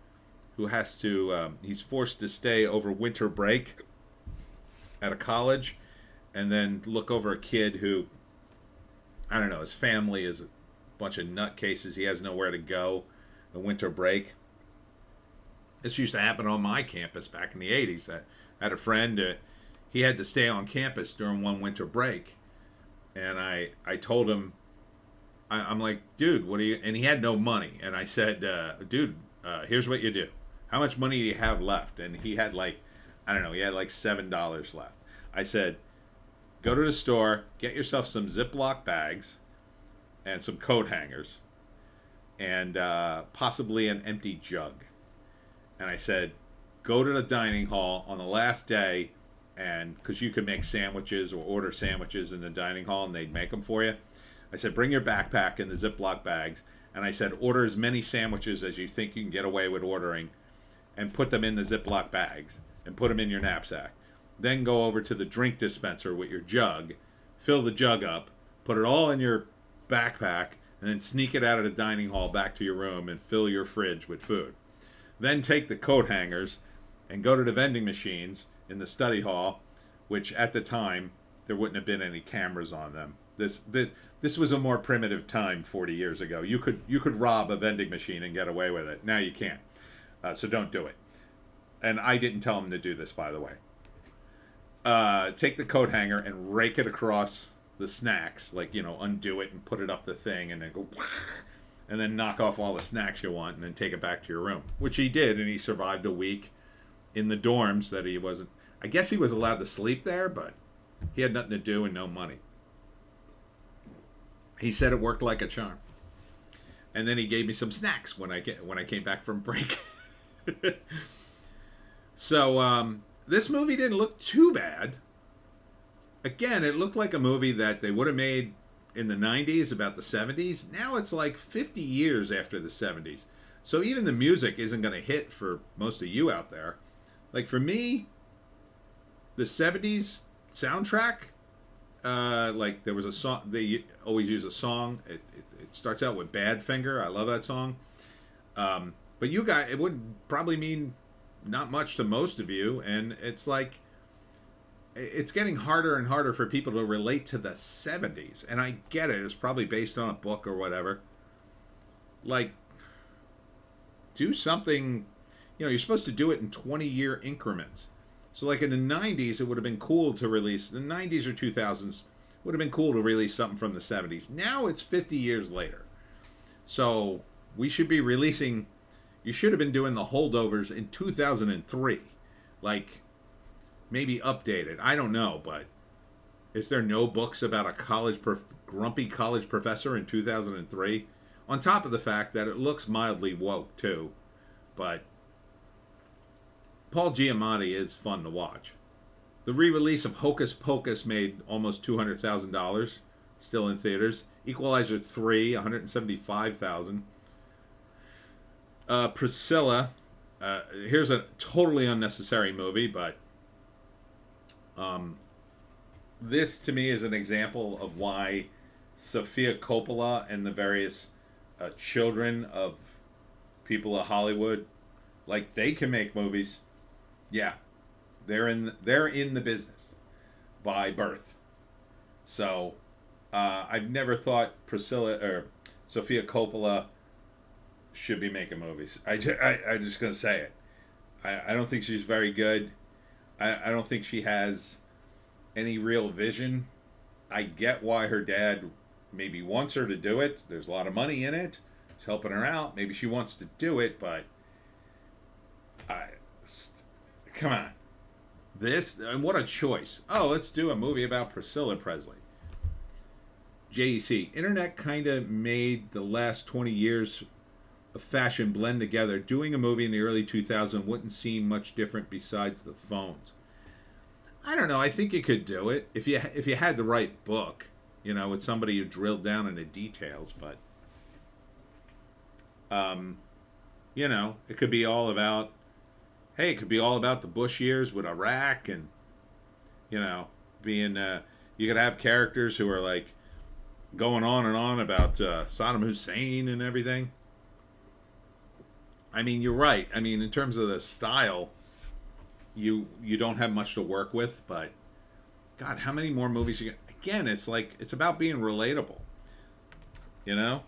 who has to, he's forced to stay over winter break at a college and then look over a kid who, I don't know, his family is a bunch of nutcases. He has nowhere to go in winter break. This used to happen on my campus back in the 80s. I had a friend, he had to stay on campus during one winter break. And I told him, I'm like, dude, what do you, and he had no money. And I said, dude, here's what you do. How much money do you have left? And he had like, I don't know, he had like $7 left. I said, go to the store, get yourself some Ziploc bags and some coat hangers and possibly an empty jug. And I said, go to the dining hall on the last day, and because you could make sandwiches or order sandwiches in the dining hall and they'd make them for you. I said, bring your backpack and the Ziploc bags. And I said, order as many sandwiches as you think you can get away with ordering and put them in the Ziploc bags and put them in your knapsack. Then go over to the drink dispenser with your jug, fill the jug up, put it all in your backpack, and then sneak it out of the dining hall back to your room and fill your fridge with food. Then take the coat hangers and go to the vending machines in the study hall, which at the time there wouldn't have been any cameras on them. This was a more primitive time 40 years ago. You could rob a vending machine and get away with it. Now you can't. So don't do it. And I didn't tell him to do this, by the way. Take the coat hanger and rake it across the snacks, like, undo it and put it up the thing, and then go, and then knock off all the snacks you want, and then take it back to your room, which he did, and he survived a week in the dorms that he wasn't. I guess he was allowed to sleep there, but he had nothing to do and no money. He said it worked like a charm, and then he gave me some snacks when I came back from break. So this movie didn't look too bad. Again, it looked like a movie that they would have made in the 90s, about the 70s. Now it's like 50 years after the 70s. So even the music isn't going to hit for most of you out there. Like for me, the 70s soundtrack, like there was a song, they always use a song. It starts out with Badfinger. I love that song. But you guys, it would probably mean not much to most of you. And it's like, it's getting harder and harder for people to relate to the 70s. And I get it. It's probably based on a book or whatever. Like, do something, you're supposed to do it in 20-year increments. So like in the 90s, it would have been cool to release, the 90s or 2000s would have been cool to release something from the 70s. Now it's 50 years later. So we should be releasing, you should have been doing the holdovers in 2003. Like, maybe updated. I don't know, but is there no books about a grumpy college professor in 2003? On top of the fact that it looks mildly woke, too. But Paul Giamatti is fun to watch. The re-release of Hocus Pocus made almost $200,000, still in theaters. Equalizer 3, $175,000. Priscilla, here's a totally unnecessary movie, but this to me is an example of why Sofia Coppola and the various children of people of Hollywood, like, they can make movies. Yeah, they're in the business by birth. So I've never thought Priscilla or Sofia Coppola should be making movies. I'm just gonna say it. I don't think she's very good. I don't think she has any real vision. I get why her dad maybe wants her to do it. There's a lot of money in it. He's helping her out. Maybe she wants to do it, but come on. And what a choice. Oh, let's do a movie about Priscilla Presley. JEC. Internet kind of made the last 20 years of fashion blend together. Doing a movie in the early 2000s wouldn't seem much different besides the phones. I don't know. I think you could do it if you had the right book, with somebody who drilled down in the details. But it could be all about. Hey, it could be all about the Bush years with Iraq, and being. You could have characters who are like going on and on about Saddam Hussein and everything. I mean, you're right. I mean, in terms of the style, you don't have much to work with, but God, how many more movies you get? Again, it's like, it's about being relatable, And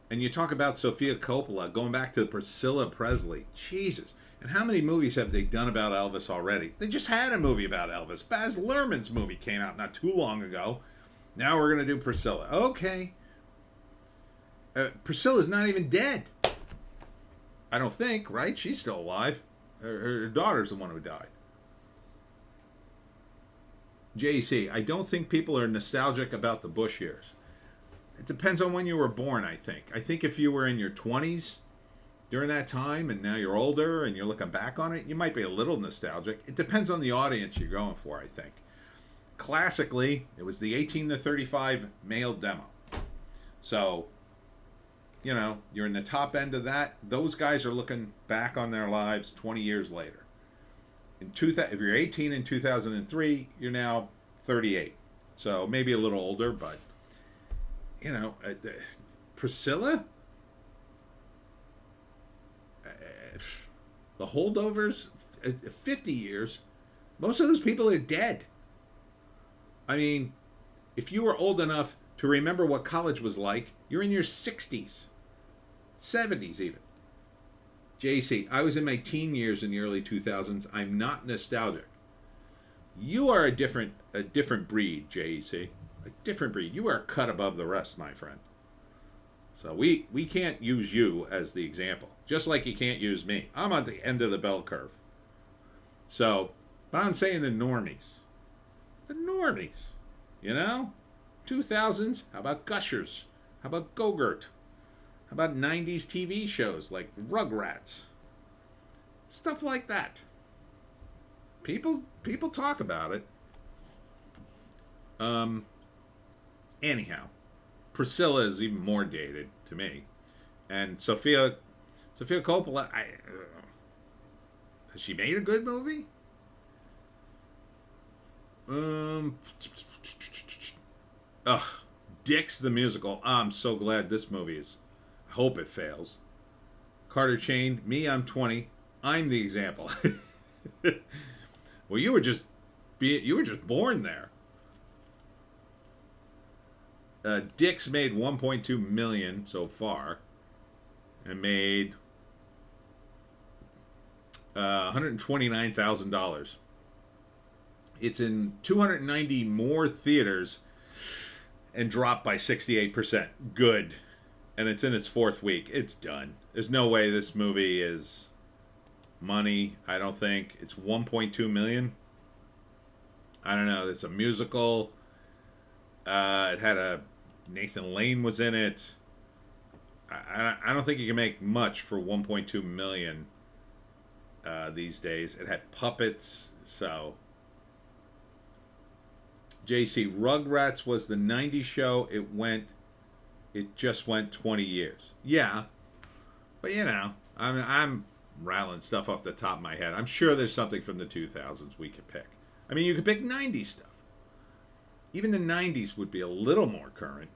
you talk about Sofia Coppola, going back to Priscilla Presley. Jesus. And how many movies have they done about Elvis already? They just had a movie about Elvis. Baz Luhrmann's movie came out not too long ago. Now we're going to do Priscilla. Okay. Priscilla's not even dead. I don't think, right? She's still alive. Her daughter's the one who died. JC, I don't think people are nostalgic about the Bush years. It depends on when you were born, I think. I think if you were in your 20s during that time and now you're older and you're looking back on it, you might be a little nostalgic. It depends on the audience you're going for, I think. Classically, it was the 18 to 35 male demo. So, you're in the top end of that. Those guys are looking back on their lives 20 years later. If you're 18 in 2003, you're now 38. So maybe a little older, but, Priscilla? The holdovers, 50 years, most of those people are dead. I mean, if you were old enough to remember what college was like, you're in your 60s, 70s even. JC, I was in my teen years in the early 2000s. I'm not nostalgic. You are a different breed, JC. A different breed. You are a cut above the rest, my friend. So we can't use you as the example. Just like you can't use me. I'm at the end of the bell curve. So, but I'm saying the normies. The normies. You know? 2000s, how about Gushers? How about Go-Gurt? How about 90s TV shows like Rugrats? Stuff like that. People talk about it. Anyhow, Priscilla is even more dated to me. And Sofia Coppola, has she made a good movie? Dix the Musical. I'm so glad this movie is. I hope it fails. Carter Chain. Me, I'm 20. I'm the example. Well, you were just born there. Dix made 1.2 million so far, and made $129,000. It's in 290 more theaters and dropped by 68%. Good. And it's in its fourth week. It's done. There's no way this movie is money, I don't think. It's 1.2 million. I don't know. It's a musical. It had Nathan Lane was in it. I don't think you can make much for 1.2 million these days. It had puppets, so. JC, Rugrats was the 90s show. It just went 20 years. Yeah, but you know, I'm rattling stuff off the top of my head. I'm sure there's something from the 2000s we could pick. I mean, you could pick 90s stuff. Even the 90s would be a little more current.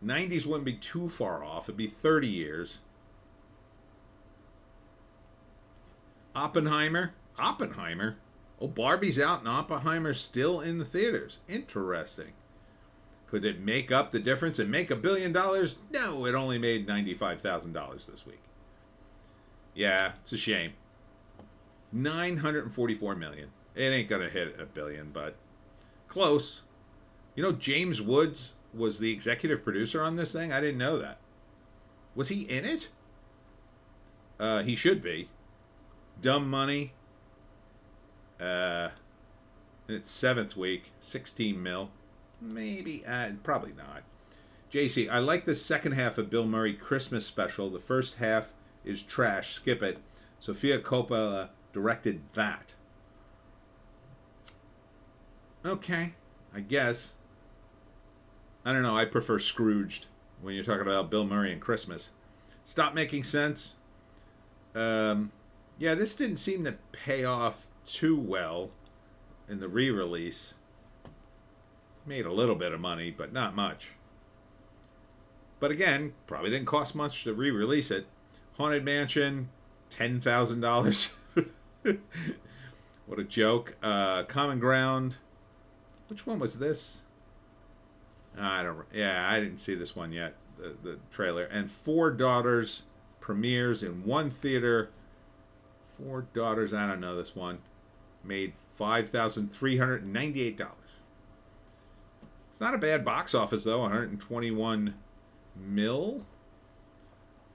90s wouldn't be too far off. It'd be 30 years. Oppenheimer. Oh, Barbie's out and Oppenheimer's still in the theaters. Interesting. Could it make up the difference and make $1 billion? No, it only made $95,000 this week. Yeah, it's a shame. $944 million. It ain't gonna hit $1 billion, but close. You know, James Woods was the executive producer on this thing? I didn't know that. Was he in it? He should be. Dumb Money. In its 7th week, 16 mil. Maybe, probably not. JC, I like the second half of Bill Murray Christmas special. The first half is trash. Skip it. Sofia Coppola directed that. Okay, I guess. I don't know. I prefer Scrooged when you're talking about Bill Murray and Christmas. Stop Making Sense. Yeah, this didn't seem to pay off too well in the re-release. Made a little bit of money, but not much. But again, probably didn't cost much to re-release it. Haunted Mansion, $10,000. What a joke. Common Ground. Which one was this? I didn't see this one yet. The trailer. And Four Daughters premieres in one theater. Four Daughters, I don't know this one. Made $5,398. It's not a bad box office though. 121 mil.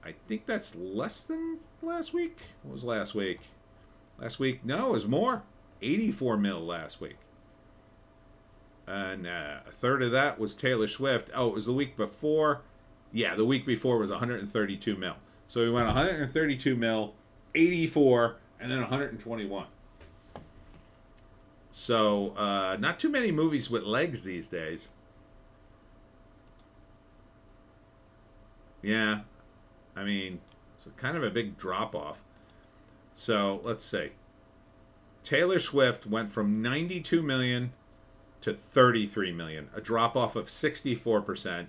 I think that's less than last week. What was last week? Last week, no, it was more. 84 mil last week. And a third of that was Taylor Swift. Oh, it was the week before. Yeah, the week before was 132 mil. So we went 132 mil, 84, and then 121. So, not too many movies with legs these days. Yeah, I mean, it's kind of a big drop-off. So, let's see. Taylor Swift went from 92 million to 33 million, a drop-off of 64%,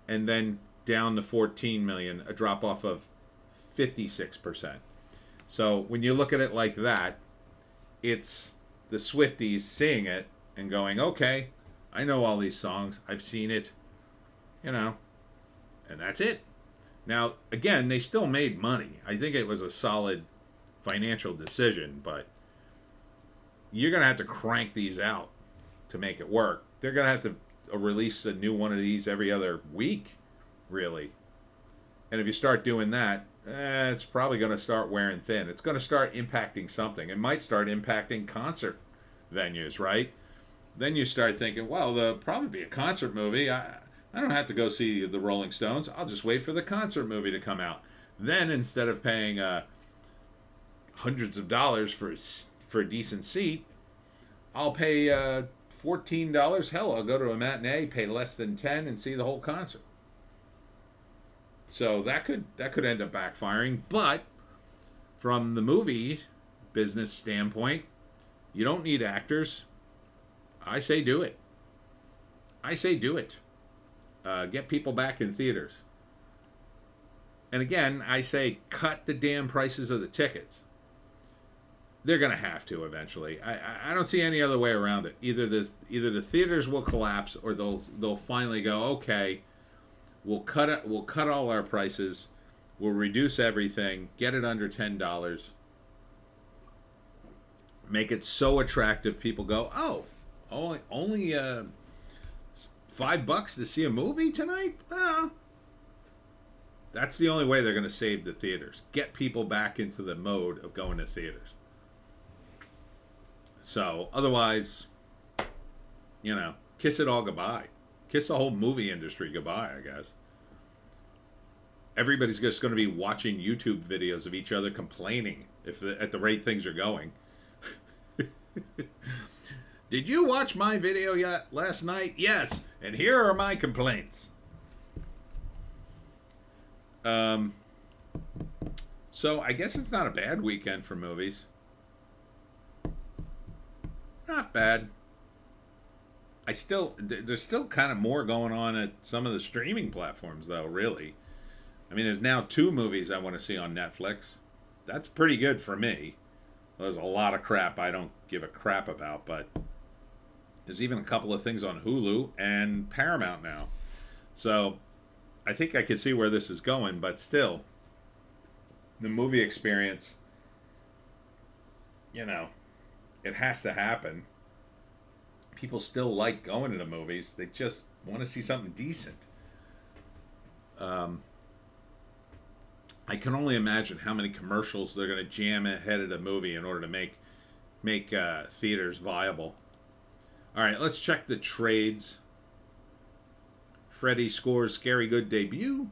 and then down to 14 million, a drop-off of 56%. So when you look at it like that, it's the Swifties seeing it and going, okay, I know all these songs. I've seen it, you know, and that's it. Now, again, they still made money. I think it was a solid financial decision, but you're going to have to crank these out to make it work. They're going to have to release a new one of these every other week, really. And if you start doing that, it's probably going to start wearing thin. It's going to start impacting something. It might start impacting concert venues, right? Then you start thinking, well, there'll probably be a concert movie. I don't have to go see the Rolling Stones. I'll just wait for the concert movie to come out. Then instead of paying hundreds of dollars for a decent seat, I'll pay $14. Hell, I'll go to a matinee, pay less than $10, and see the whole concert. So that could end up backfiring. But from the movie business standpoint, you don't need actors. I say do it. Get people back in theaters. And again, I say cut the damn prices of the tickets. They're going to have to eventually. I don't see any other way around it. Either the theaters will collapse, or they'll finally go, okay, we'll cut all our prices, we'll reduce everything, get it under $10, make it so attractive people go, oh, only $5 to see a movie tonight? That's the only way they're going to save the theaters. Get people back into the mode of going to theaters. So, otherwise, kiss it all goodbye. Kiss the whole movie industry goodbye, I guess. Everybody's just going to be watching YouTube videos of each other complaining at the rate things are going. Did you watch my video yet last night? Yes, and here are my complaints. So I guess it's not a bad weekend for movies. Not bad. There's still kind of more going on at some of the streaming platforms, though, really. I mean, there's now 2 movies I want to see on Netflix. That's pretty good for me. There's a lot of crap I don't give a crap about, but there's even a couple of things on Hulu and Paramount now. So I think I can see where this is going, but still, the movie experience, it has to happen. People still like going to the movies. They just want to see something decent. I can only imagine how many commercials they're going to jam ahead of the movie in order to make theaters viable. All right, let's check the trades. Freddie scores scary good debut.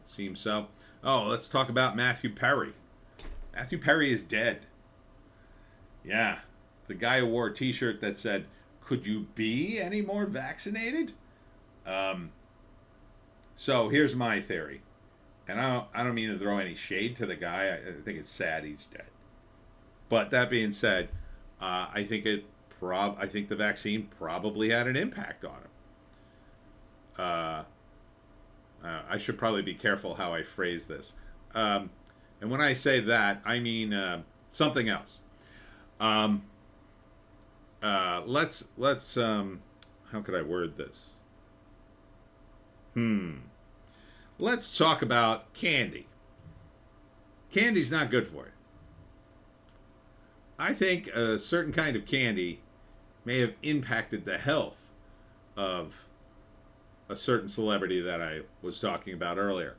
Seems so. Oh, let's talk about Matthew Perry. Matthew Perry is dead. Yeah. The guy who wore a t-shirt that said, "Could you be any more vaccinated?" So here's my theory. And I don't mean to throw any shade to the guy. I think it's sad he's dead. But that being said, I think the vaccine probably had an impact on him. I should probably be careful how I phrase this. And when I say that, I mean something else. Let's how could I word this? Let's talk about candy. Candy's not good for you. I think a certain kind of candy may have impacted the health of a certain celebrity that I was talking about earlier.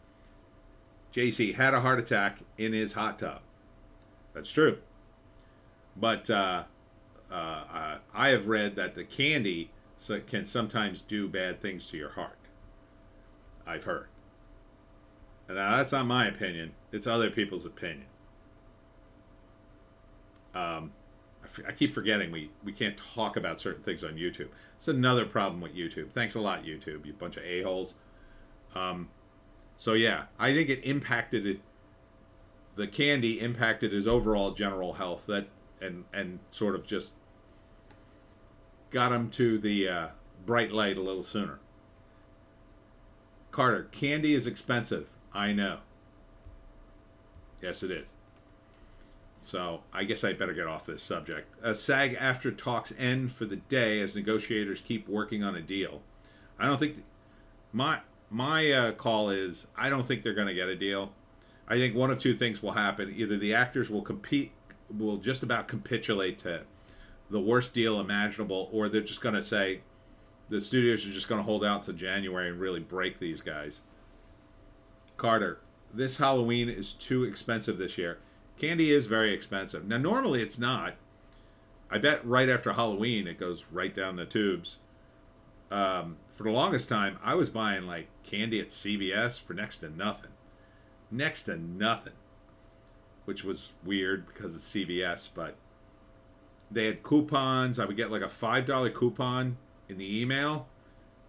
JC had a heart attack in his hot tub. That's true. But I have read that the candy can sometimes do bad things to your heart. I've heard. Now, that's not my opinion. It's other people's opinion. I keep forgetting we can't talk about certain things on YouTube. It's another problem with YouTube. Thanks a lot, YouTube, you bunch of a-holes. So, yeah, I think the candy impacted his overall general health and sort of just got him to the bright light a little sooner. Carter, candy is expensive. I know. Yes, it is. So I guess I better get off this subject. SAG-AFTRA talks end for the day as negotiators keep working on a deal. I don't think my call is I don't think they're going to get a deal. I think one of two things will happen: either the actors will just about capitulate to the worst deal imaginable, or they're just going to say the studios are just going to hold out till January and really break these guys. Carter, this Halloween is too expensive this year. Candy is very expensive. Now, normally it's not. I bet right after Halloween it goes right down the tubes. For the longest time, I was buying like candy at CVS for next to nothing. Next to nothing. Which was weird because it's CVS, but they had coupons. I would get like a $5 coupon in the email,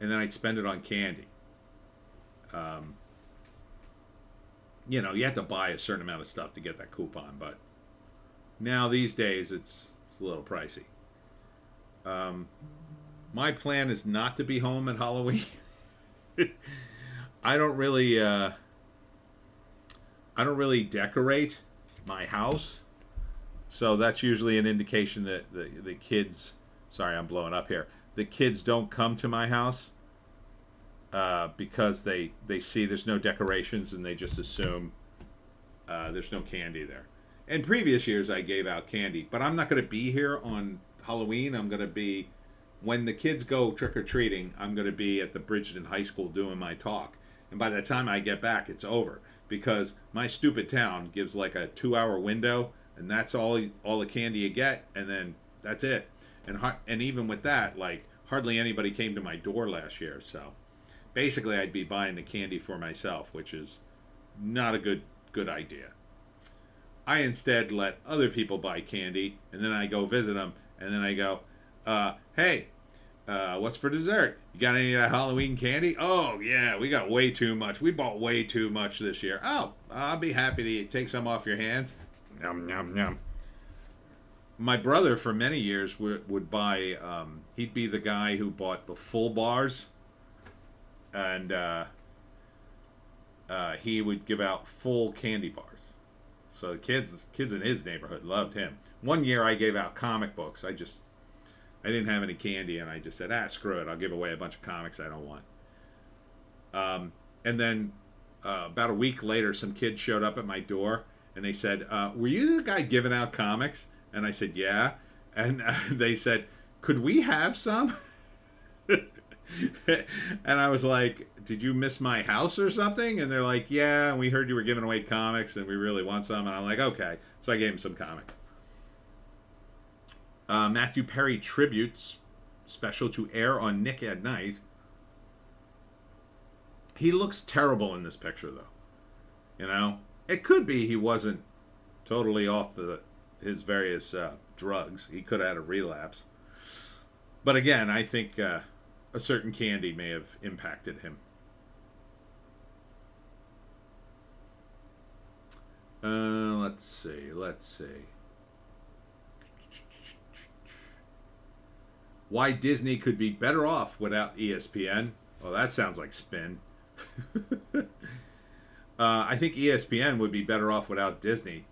and then I'd spend it on candy. You know, you have to buy a certain amount of stuff to get that coupon, but now these days it's a little pricey. My plan is not to be home at Halloween. I don't really decorate my house, so that's usually an indication that the kids. Sorry, I'm blowing up here. The kids don't come to my house because they see there's no decorations and they just assume there's no candy there. In previous years, I gave out candy, but I'm not going to be here on Halloween. I'm going to be, when the kids go trick-or-treating, I'm going to be at the Bridgeton High School doing my talk. And by the time I get back, it's over. Because my stupid town gives like a 2-hour window, and that's all the candy you get, and then that's it. And even with that, like, hardly anybody came to my door last year. So basically, I'd be buying the candy for myself, which is not a good idea. I instead let other people buy candy, and then I go visit them, and then I go, hey, what's for dessert? You got any of that Halloween candy? Oh, yeah, we got way too much. We bought way too much this year. Oh, I'll be happy to take some off your hands. Yum, yum, yum. My brother, for many years, would buy, he'd be the guy who bought the full bars, and he would give out full candy bars. So the kids in his neighborhood loved him. One year I gave out comic books. I didn't have any candy, and I just said, screw it. I'll give away a bunch of comics I don't want. And then about a week later, some kids showed up at my door, and they said, were you the guy giving out comics? And I said, yeah. And they said, could we have some? And I was like, did you miss my house or something? And they're like, yeah, we heard you were giving away comics, and we really want some. And I'm like, okay. So I gave them some comics. Matthew Perry tributes special to air on Nick at Night. He looks terrible in this picture, though. You know, it could be he wasn't totally off his various drugs. He could have had a relapse. But again, I think a certain candy may have impacted him. Let's see. Why Disney could be better off without ESPN. Well, that sounds like spin. I think ESPN would be better off without Disney.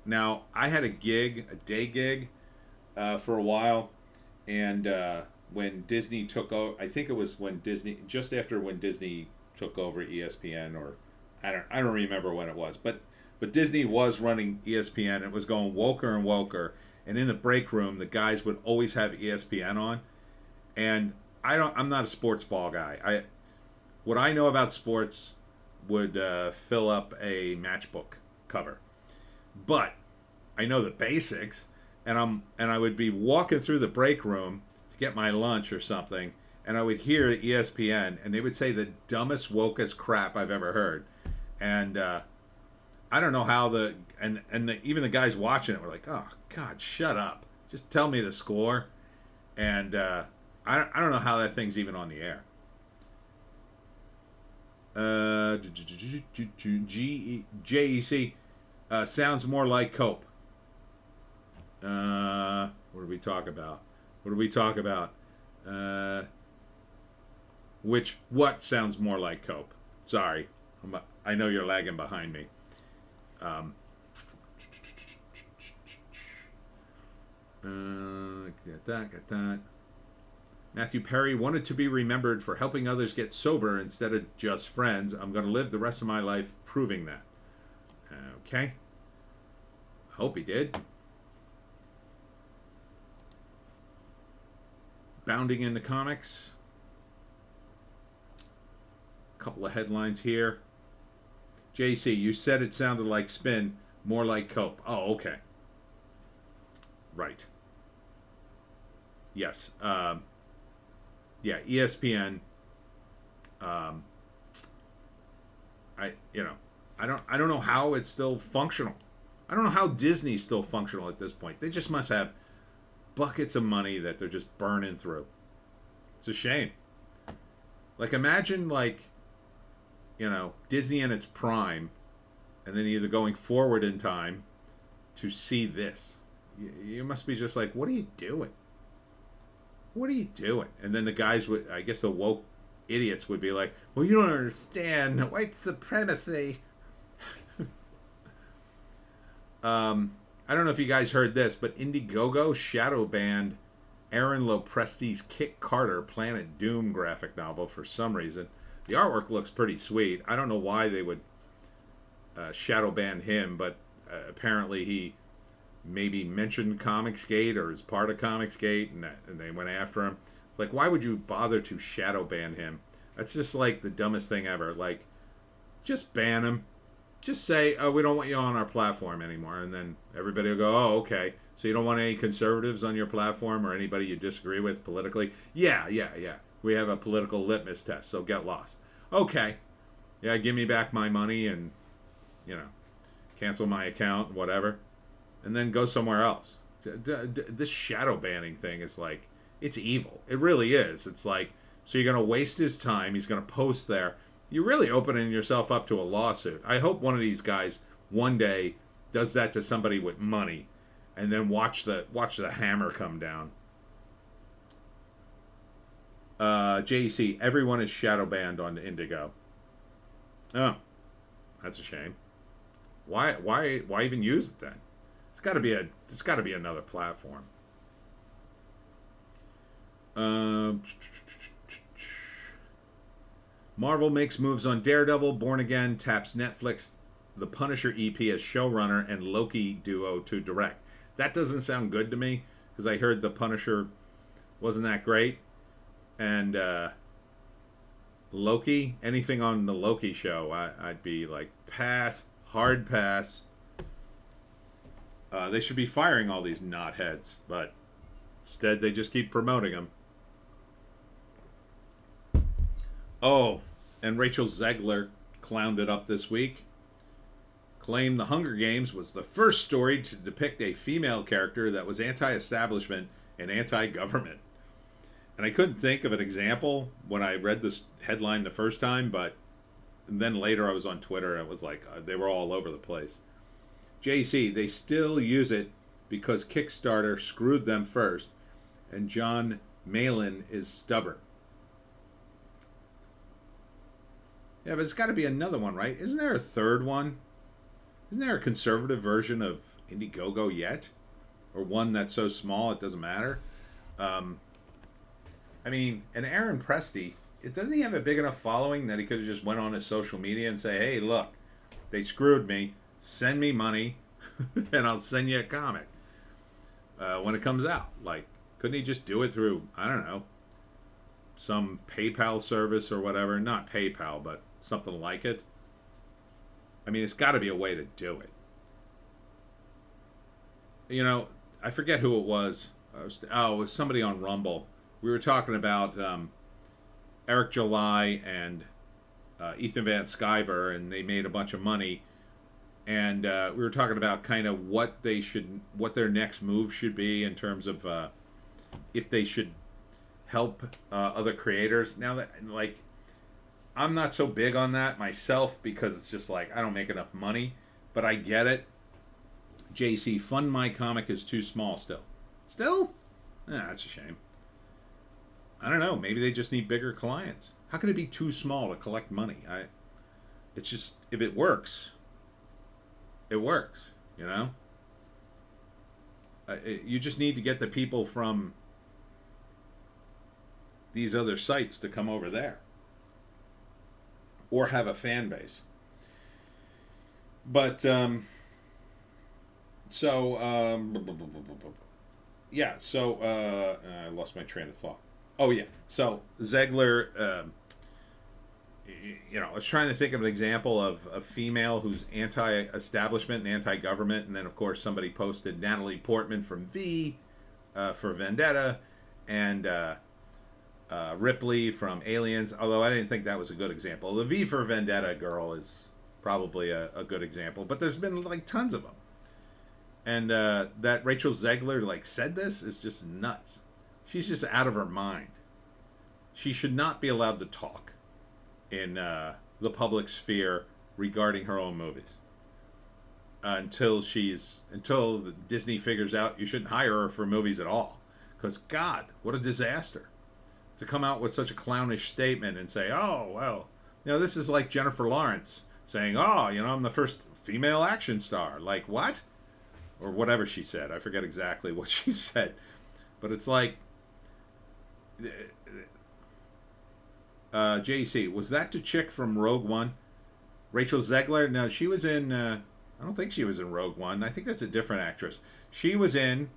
Now, I had a day gig, for a while, and when Disney took over, I think it was just after when Disney took over ESPN, or I don't remember when it was, but Disney was running ESPN. It was going woker and woker. And in the break room, the guys would always have ESPN on. And I'm not a sports ball guy. What I know about sports would fill up a matchbook cover. But I know the basics, and I would be walking through the break room to get my lunch or something, and I would hear ESPN, and they would say the dumbest, wokest crap I've ever heard. And I don't know how even the guys watching it were like, oh God, shut up, just tell me the score. And I don't know how that thing's even on the air. JEC sounds more like Cope. What do we talk about? What sounds more like Cope? Sorry, I know you're lagging behind me. Get that. Matthew Perry wanted to be remembered for helping others get sober instead of just friends. I'm going to live the rest of my life proving that. Okay. Hope he did. Bounding into comics. A couple of headlines here. JC, you said it sounded like spin, more like cope. Oh, okay. Right. Yes. Yeah, ESPN. I don't know how it's still functional. I don't know how Disney's still functional at this point. They just must have buckets of money that they're just burning through. It's a shame. Like, imagine, like, Disney in its prime, and then either going forward in time to see this. You must be just like, what are you doing? What are you doing? And then the guys would, I guess the woke idiots would be like, well, you don't understand white supremacy. I don't know if you guys heard this, but Indiegogo shadow banned Aaron Lopresti's Kit Carter Planet Doom graphic novel for some reason. The artwork looks pretty sweet. I don't know why they would shadow ban him, but apparently he maybe mentioned Comicsgate or is part of Comicsgate, and they went after him. It's like, why would you bother to shadow ban him? That's just like the dumbest thing ever. Like, just ban him. Just say, oh, we don't want you on our platform anymore, and then everybody will go, oh, okay. So you don't want any conservatives on your platform or anybody you disagree with politically? Yeah. We have a political litmus test, so get lost. Okay. Yeah, give me back my money and, cancel my account, whatever. And then go somewhere else. This shadow banning thing is like, it's evil. It really is. It's like, so you're going to waste his time. He's going to post there. You're really opening yourself up to a lawsuit. I hope one of these guys one day does that to somebody with money, and then watch the hammer come down. JEC, everyone is shadow banned on Indigo. Oh, that's a shame. Why even use it then? It's got to be another platform. Marvel makes moves on Daredevil, Born Again, taps Netflix, The Punisher EP as showrunner, and Loki duo to direct. That doesn't sound good to me, because I heard The Punisher wasn't that great. And Loki, anything on the Loki show, I'd be like, pass, hard pass. They should be firing all these knotheads, but instead they just keep promoting them. Oh, and Rachel Zegler clowned it up this week. Claimed The Hunger Games was the first story to depict a female character that was anti-establishment and anti-government. And I couldn't think of an example when I read this headline the first time, but then later I was on Twitter and it was like, they were all over the place. JC, they still use it because Kickstarter screwed them first, and John Malin is stubborn. Yeah, but it's got to be another one, right? Isn't there a third one? Isn't there a conservative version of Indiegogo yet? Or one that's so small it doesn't matter? I mean, and Aaron Presti, doesn't he have a big enough following that he could have just went on his social media and say, hey, look, they screwed me. Send me money, and I'll send you a comic when it comes out. Like, couldn't he just do it through, I don't know, some PayPal service or whatever? Not PayPal, but something like it. I mean, it's got to be a way to do it. I forget who it was. It was somebody on Rumble. We were talking about Eric July and Ethan Van Sciver, and they made a bunch of money. And we were talking about kind of what their next move should be in terms of if they should help other creators. Now that, like, I'm not so big on that myself because it's just like I don't make enough money, but I get it. JC, Fund My Comic is too small still. Still? That's a shame. I don't know. Maybe they just need bigger clients. How can it be too small to collect money? It's just, if it works, it works, you know. You just need to get the people from these other sites to come over there, or have a fan base. But yeah. So I lost my train of thought. Oh yeah. So Zegler. I was trying to think of an example of a female who's anti-establishment and anti-government, and then of course somebody posted Natalie Portman from V for Vendetta, and Ripley from Aliens. Although I didn't think that was a good example. The V for Vendetta girl is probably a good example, but there's been like tons of them, and that Rachel Zegler like said this is just nuts. She's just out of her mind. She should not be allowed to talk in the public sphere regarding her own movies until Disney figures out you shouldn't hire her for movies at all. Because God, what a disaster to come out with such a clownish statement and say, oh well, this is like Jennifer Lawrence saying, oh, I'm the first female action star. Like what? Or whatever she said. I forget exactly what she said, but it's like, JC, was that the chick from Rogue One? Rachel Zegler? No, she was in, I don't think she was in Rogue One. I think that's a different actress. She was in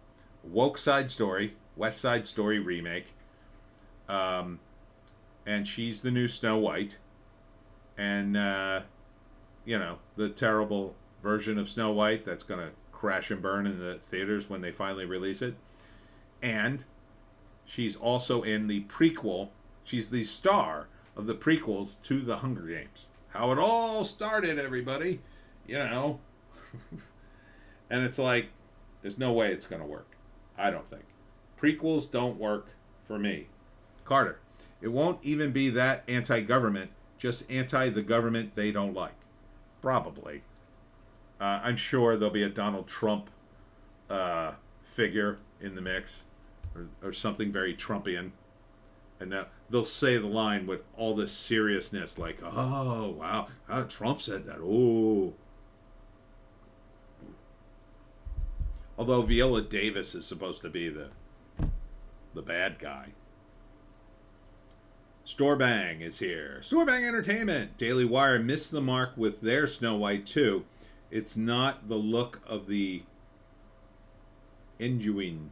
West Side Story remake. And she's the new Snow White. And, the terrible version of Snow White that's going to crash and burn in the theaters when they finally release it. And she's also in the prequel. She's the star of the prequels to the Hunger Games. How it all started, everybody. And it's like, there's no way it's going to work. I don't think. Prequels don't work for me. Carter, it won't even be that anti-government, just anti the government they don't like. Probably. I'm sure there'll be a Donald Trump figure in the mix, or something very Trumpian. And now they'll say the line with all this seriousness, like, oh, wow, Trump said that. Oh. Although Viola Davis is supposed to be the bad guy. Storebang is here. Storebang Entertainment. Daily Wire missed the mark with their Snow White 2. It's not the look of the Inguine.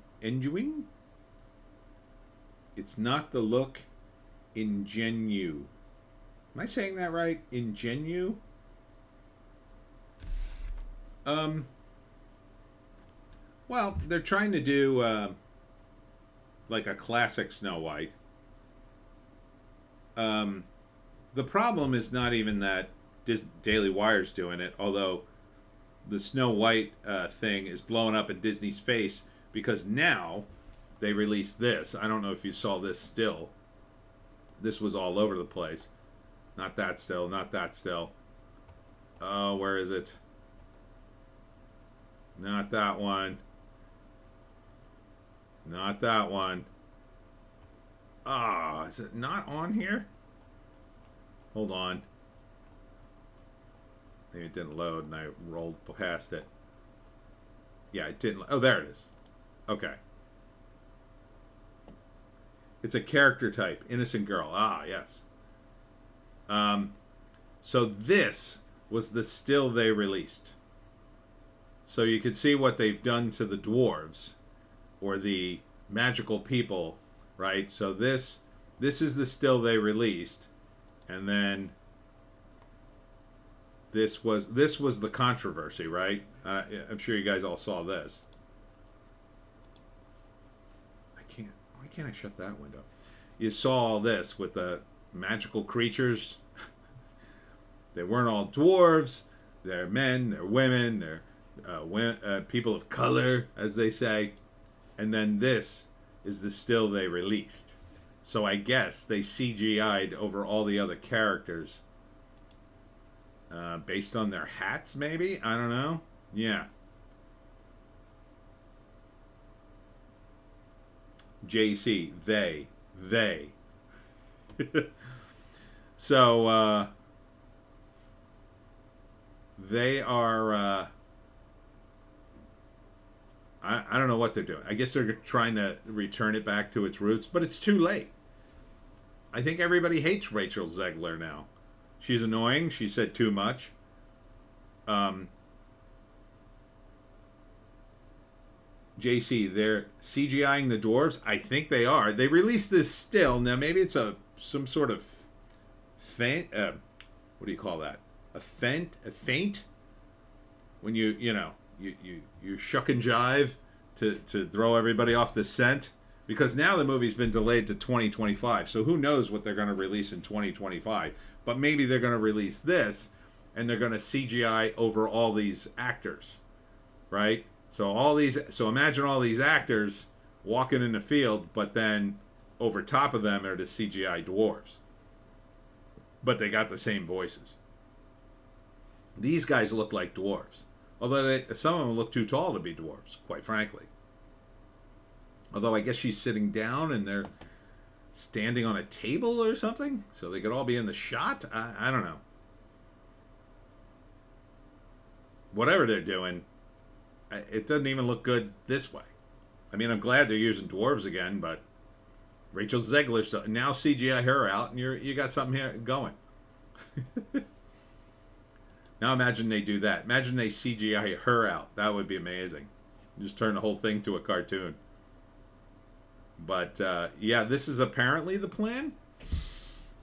It's not the look ingenue. Am I saying that right? Ingenue? Well, they're trying to do like a classic Snow White. The problem is not even that Daily Wire's doing it, although the Snow White thing is blowing up in Disney's face because now they released this. I don't know if you saw this still. This was all over the place. Not that still, not that still. Oh, where is it? Not that one. Not that one. Ah, is it not on here? Hold on. Maybe it didn't load and I rolled past it. Yeah, it didn't. Oh, there it is. Okay. It's a character type. Innocent girl. Ah, yes. So this was the still they released. So you can see what they've done to the dwarves or the magical people, right? So this is the still they released, and then this was the controversy, right? I'm sure you guys all saw this. Why can't I shut that window? You saw all this with the magical creatures. They weren't all dwarves. They're men. They're women. They're people of color, as they say. And then this is the still they released. So I guess they CGI'd over all the other characters based on their hats, maybe? I don't know. Yeah. JC, they. So, they are, I don't know what they're doing. I guess they're trying to return it back to its roots, but it's too late. I think everybody hates Rachel Zegler now. She's annoying. She said too much. JC, they're CGIing the dwarves. I think they are. They released this still. Now maybe it's some sort of faint. What do you call that? A feint. When you shuck and jive to throw everybody off the scent, because now the movie's been delayed to 2025. So who knows what they're going to release in 2025? But maybe they're going to release this, and they're going to CGI over all these actors, right? So imagine all these actors walking in the field, but then over top of them are the CGI dwarves. But they got the same voices. These guys look like dwarves. Although some of them look too tall to be dwarves, quite frankly. Although I guess she's sitting down and they're standing on a table or something, so they could all be in the shot. I don't know. Whatever they're doing, it doesn't even look good this way. I mean, I'm glad they're using dwarves again, but Rachel Zegler, now CGI her out, and you got something here going. Now imagine they do that. Imagine they CGI her out. That would be amazing. Just turn the whole thing to a cartoon. But yeah, this is apparently the plan,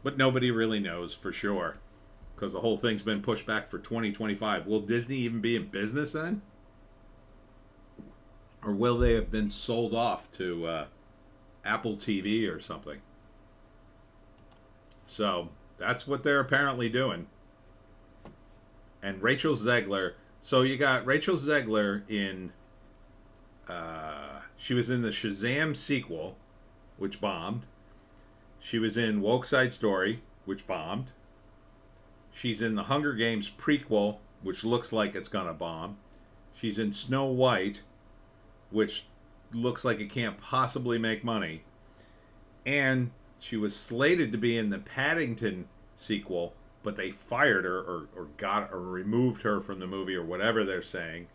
but nobody really knows for sure because the whole thing's been pushed back for 2025. Will Disney even be in business then? Or will they have been sold off to Apple TV or something? So that's what they're apparently doing. And Rachel Zegler. So you got Rachel Zegler in. She was in the Shazam sequel, which bombed. She was in Woke Side Story, which bombed. She's in the Hunger Games prequel, which looks like it's gonna bomb. She's in Snow White, which looks like it can't possibly make money. And she was slated to be in the Paddington sequel, but they fired her or removed her from the movie or whatever they're saying.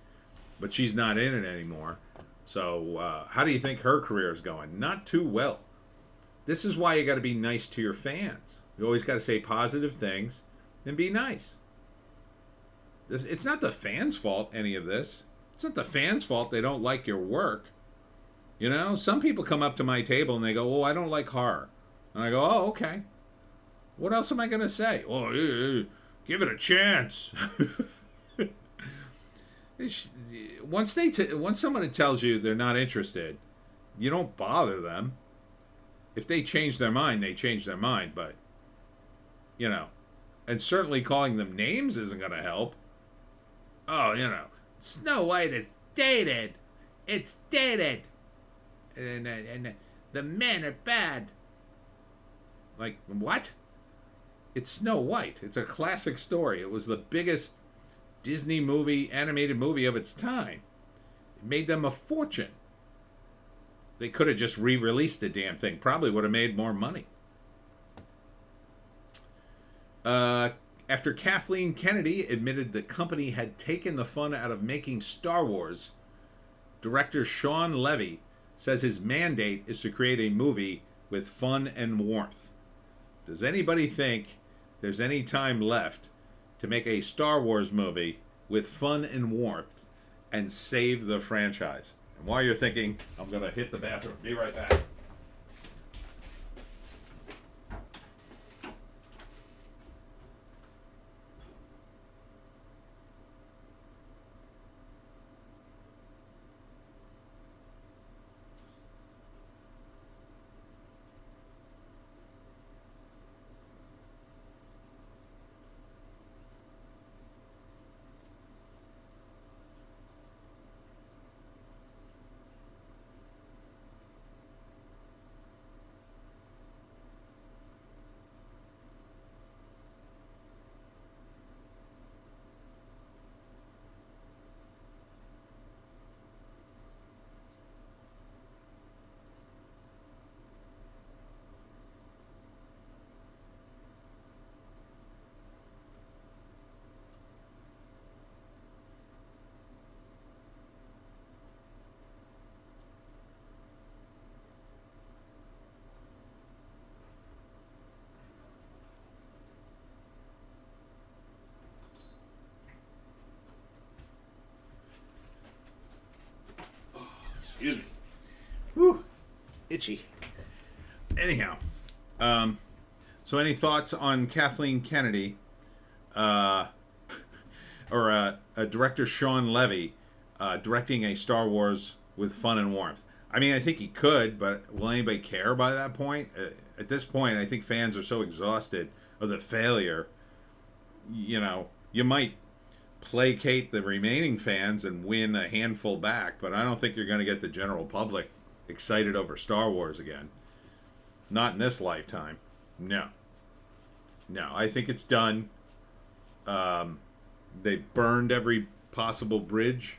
But she's not in it anymore. So how do you think her career is going? Not too well. This is why you got to be nice to your fans. You always got to say positive things and be nice. It's not the fans' fault, any of this. It's not the fans' fault they don't like your work. You know, some people come up to my table and they go, "Oh, I don't like horror." And I go, "Oh, okay. What else am I going to say?" "Oh, give it a chance." Once someone tells you they're not interested, you don't bother them. If they change their mind, they change their mind. But, you know, and certainly calling them names isn't going to help. Oh, you know, Snow White is dated. It's dated. And the men are bad. Like, what? It's Snow White. It's a classic story. It was the biggest Disney movie, animated movie of its time. It made them a fortune. They could have just re-released the damn thing. Probably would have made more money. After Kathleen Kennedy admitted the company had taken the fun out of making Star Wars, director Sean Levy says his mandate is to create a movie with fun and warmth. Does anybody think there's any time left to make a Star Wars movie with fun and warmth and save the franchise? And while you're thinking, I'm going to hit the bathroom. Be right back. Excuse me. Whew. Itchy. Anyhow, so any thoughts on Kathleen Kennedy, or director Sean Levy directing a Star Wars with fun and warmth? I mean, I think he could, but will anybody care by that point? At this point, I think fans are so exhausted of the failure. You know, you might placate the remaining fans and win a handful back, but I don't think you're going to get the general public excited over Star Wars again. Not in this lifetime. No, I think it's done. They burned every possible bridge.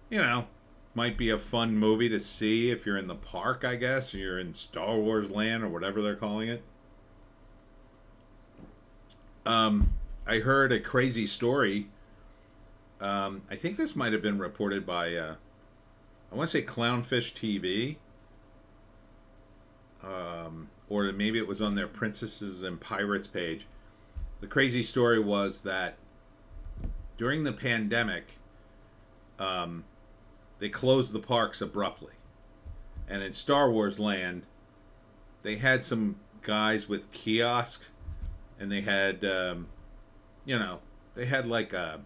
You know, might be a fun movie to see if you're in the park, I guess, or you're in Star Wars land or whatever they're calling it. I heard a crazy story. I think this might have been reported by, I want to say Clownfish TV. Or maybe it was on their Princesses and Pirates page. The crazy story was that during the pandemic, they closed the parks abruptly. And in Star Wars land, they had some guys with kiosks, and they had, they had like a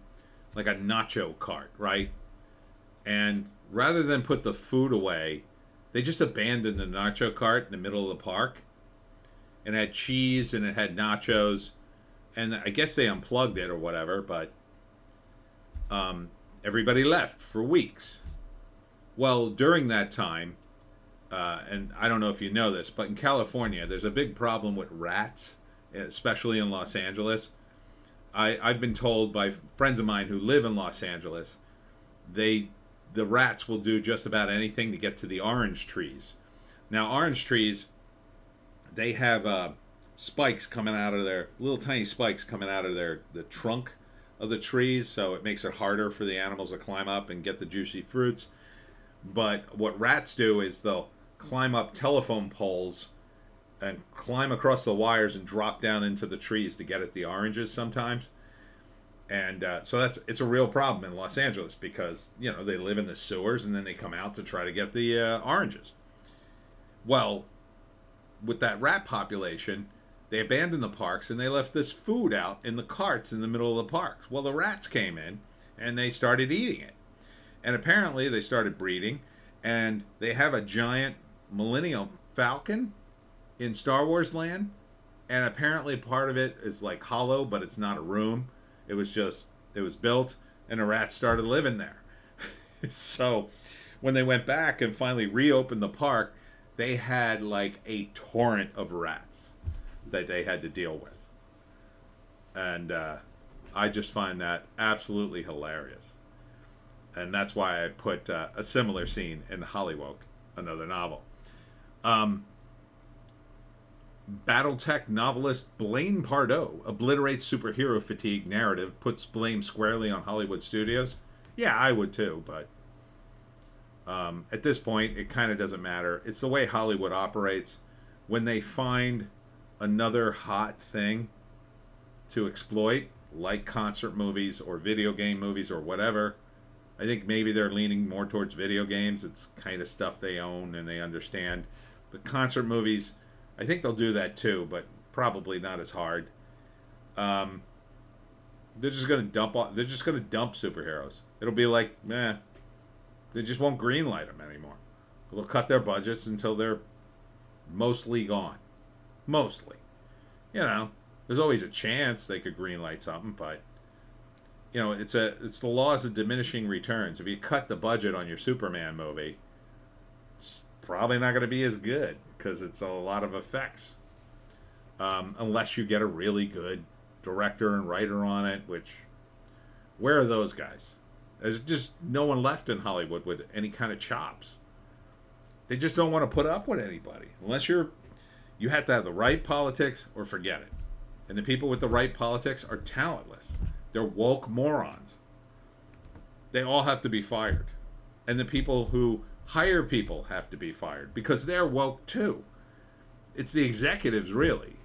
nacho cart, right? And rather than put the food away, they just abandoned the nacho cart in the middle of the park. And it had cheese and it had nachos. And I guess they unplugged it or whatever, but everybody left for weeks. Well, during that time, and I don't know if you know this, but in California, there's a big problem with rats, especially in Los Angeles. I've been told by friends of mine who live in Los Angeles, the rats will do just about anything to get to the orange trees. Now, orange trees, they have spikes coming out of their, little tiny spikes coming out of the trunk of the trees, so it makes it harder for the animals to climb up and get the juicy fruits. But what rats do is they'll climb up telephone poles and climb across the wires and drop down into the trees to get at the oranges sometimes. And so it's a real problem in Los Angeles because, you know, they live in the sewers and then they come out to try to get the oranges. Well, with that rat population, they abandoned the parks and they left this food out in the carts in the middle of the parks. Well, the rats came in and they started eating it. And apparently they started breeding, and they have a giant Millennium Falcon in Star Wars land. And apparently part of it is like hollow, but it's not a room. It was built, and the rats started living there. So when they went back and finally reopened the park, they had like a torrent of rats that they had to deal with. And I just find that absolutely hilarious. And that's why I put a similar scene in Hollywoke, another novel. Battletech novelist Blaine Pardoe obliterates superhero fatigue narrative, puts blame squarely on Hollywood studios. Yeah, I would too, but at this point, it kind of doesn't matter. It's the way Hollywood operates. When they find another hot thing to exploit, like concert movies or video game movies or whatever, I think maybe they're leaning more towards video games. It's kind of stuff they own and they understand. The concert movies, I think they'll do that too, but probably not as hard. They're just gonna dump superheroes. It'll be like, they just won't greenlight them anymore. They'll cut their budgets until they're mostly gone. Mostly, you know, there's always a chance they could greenlight something, but you know, it's the laws of diminishing returns. If you cut the budget on your Superman movie, it's probably not going to be as good because it's a lot of effects. Unless you get a really good director and writer on it, which, where are those guys? There's just no one left in Hollywood with any kind of chops. They just don't want to put up with anybody. Unless you have to have the right politics or forget it. And the people with the right politics are talentless. They're woke morons. They all have to be fired. And the people who hire people have to be fired because they're woke too. It's the executives, really.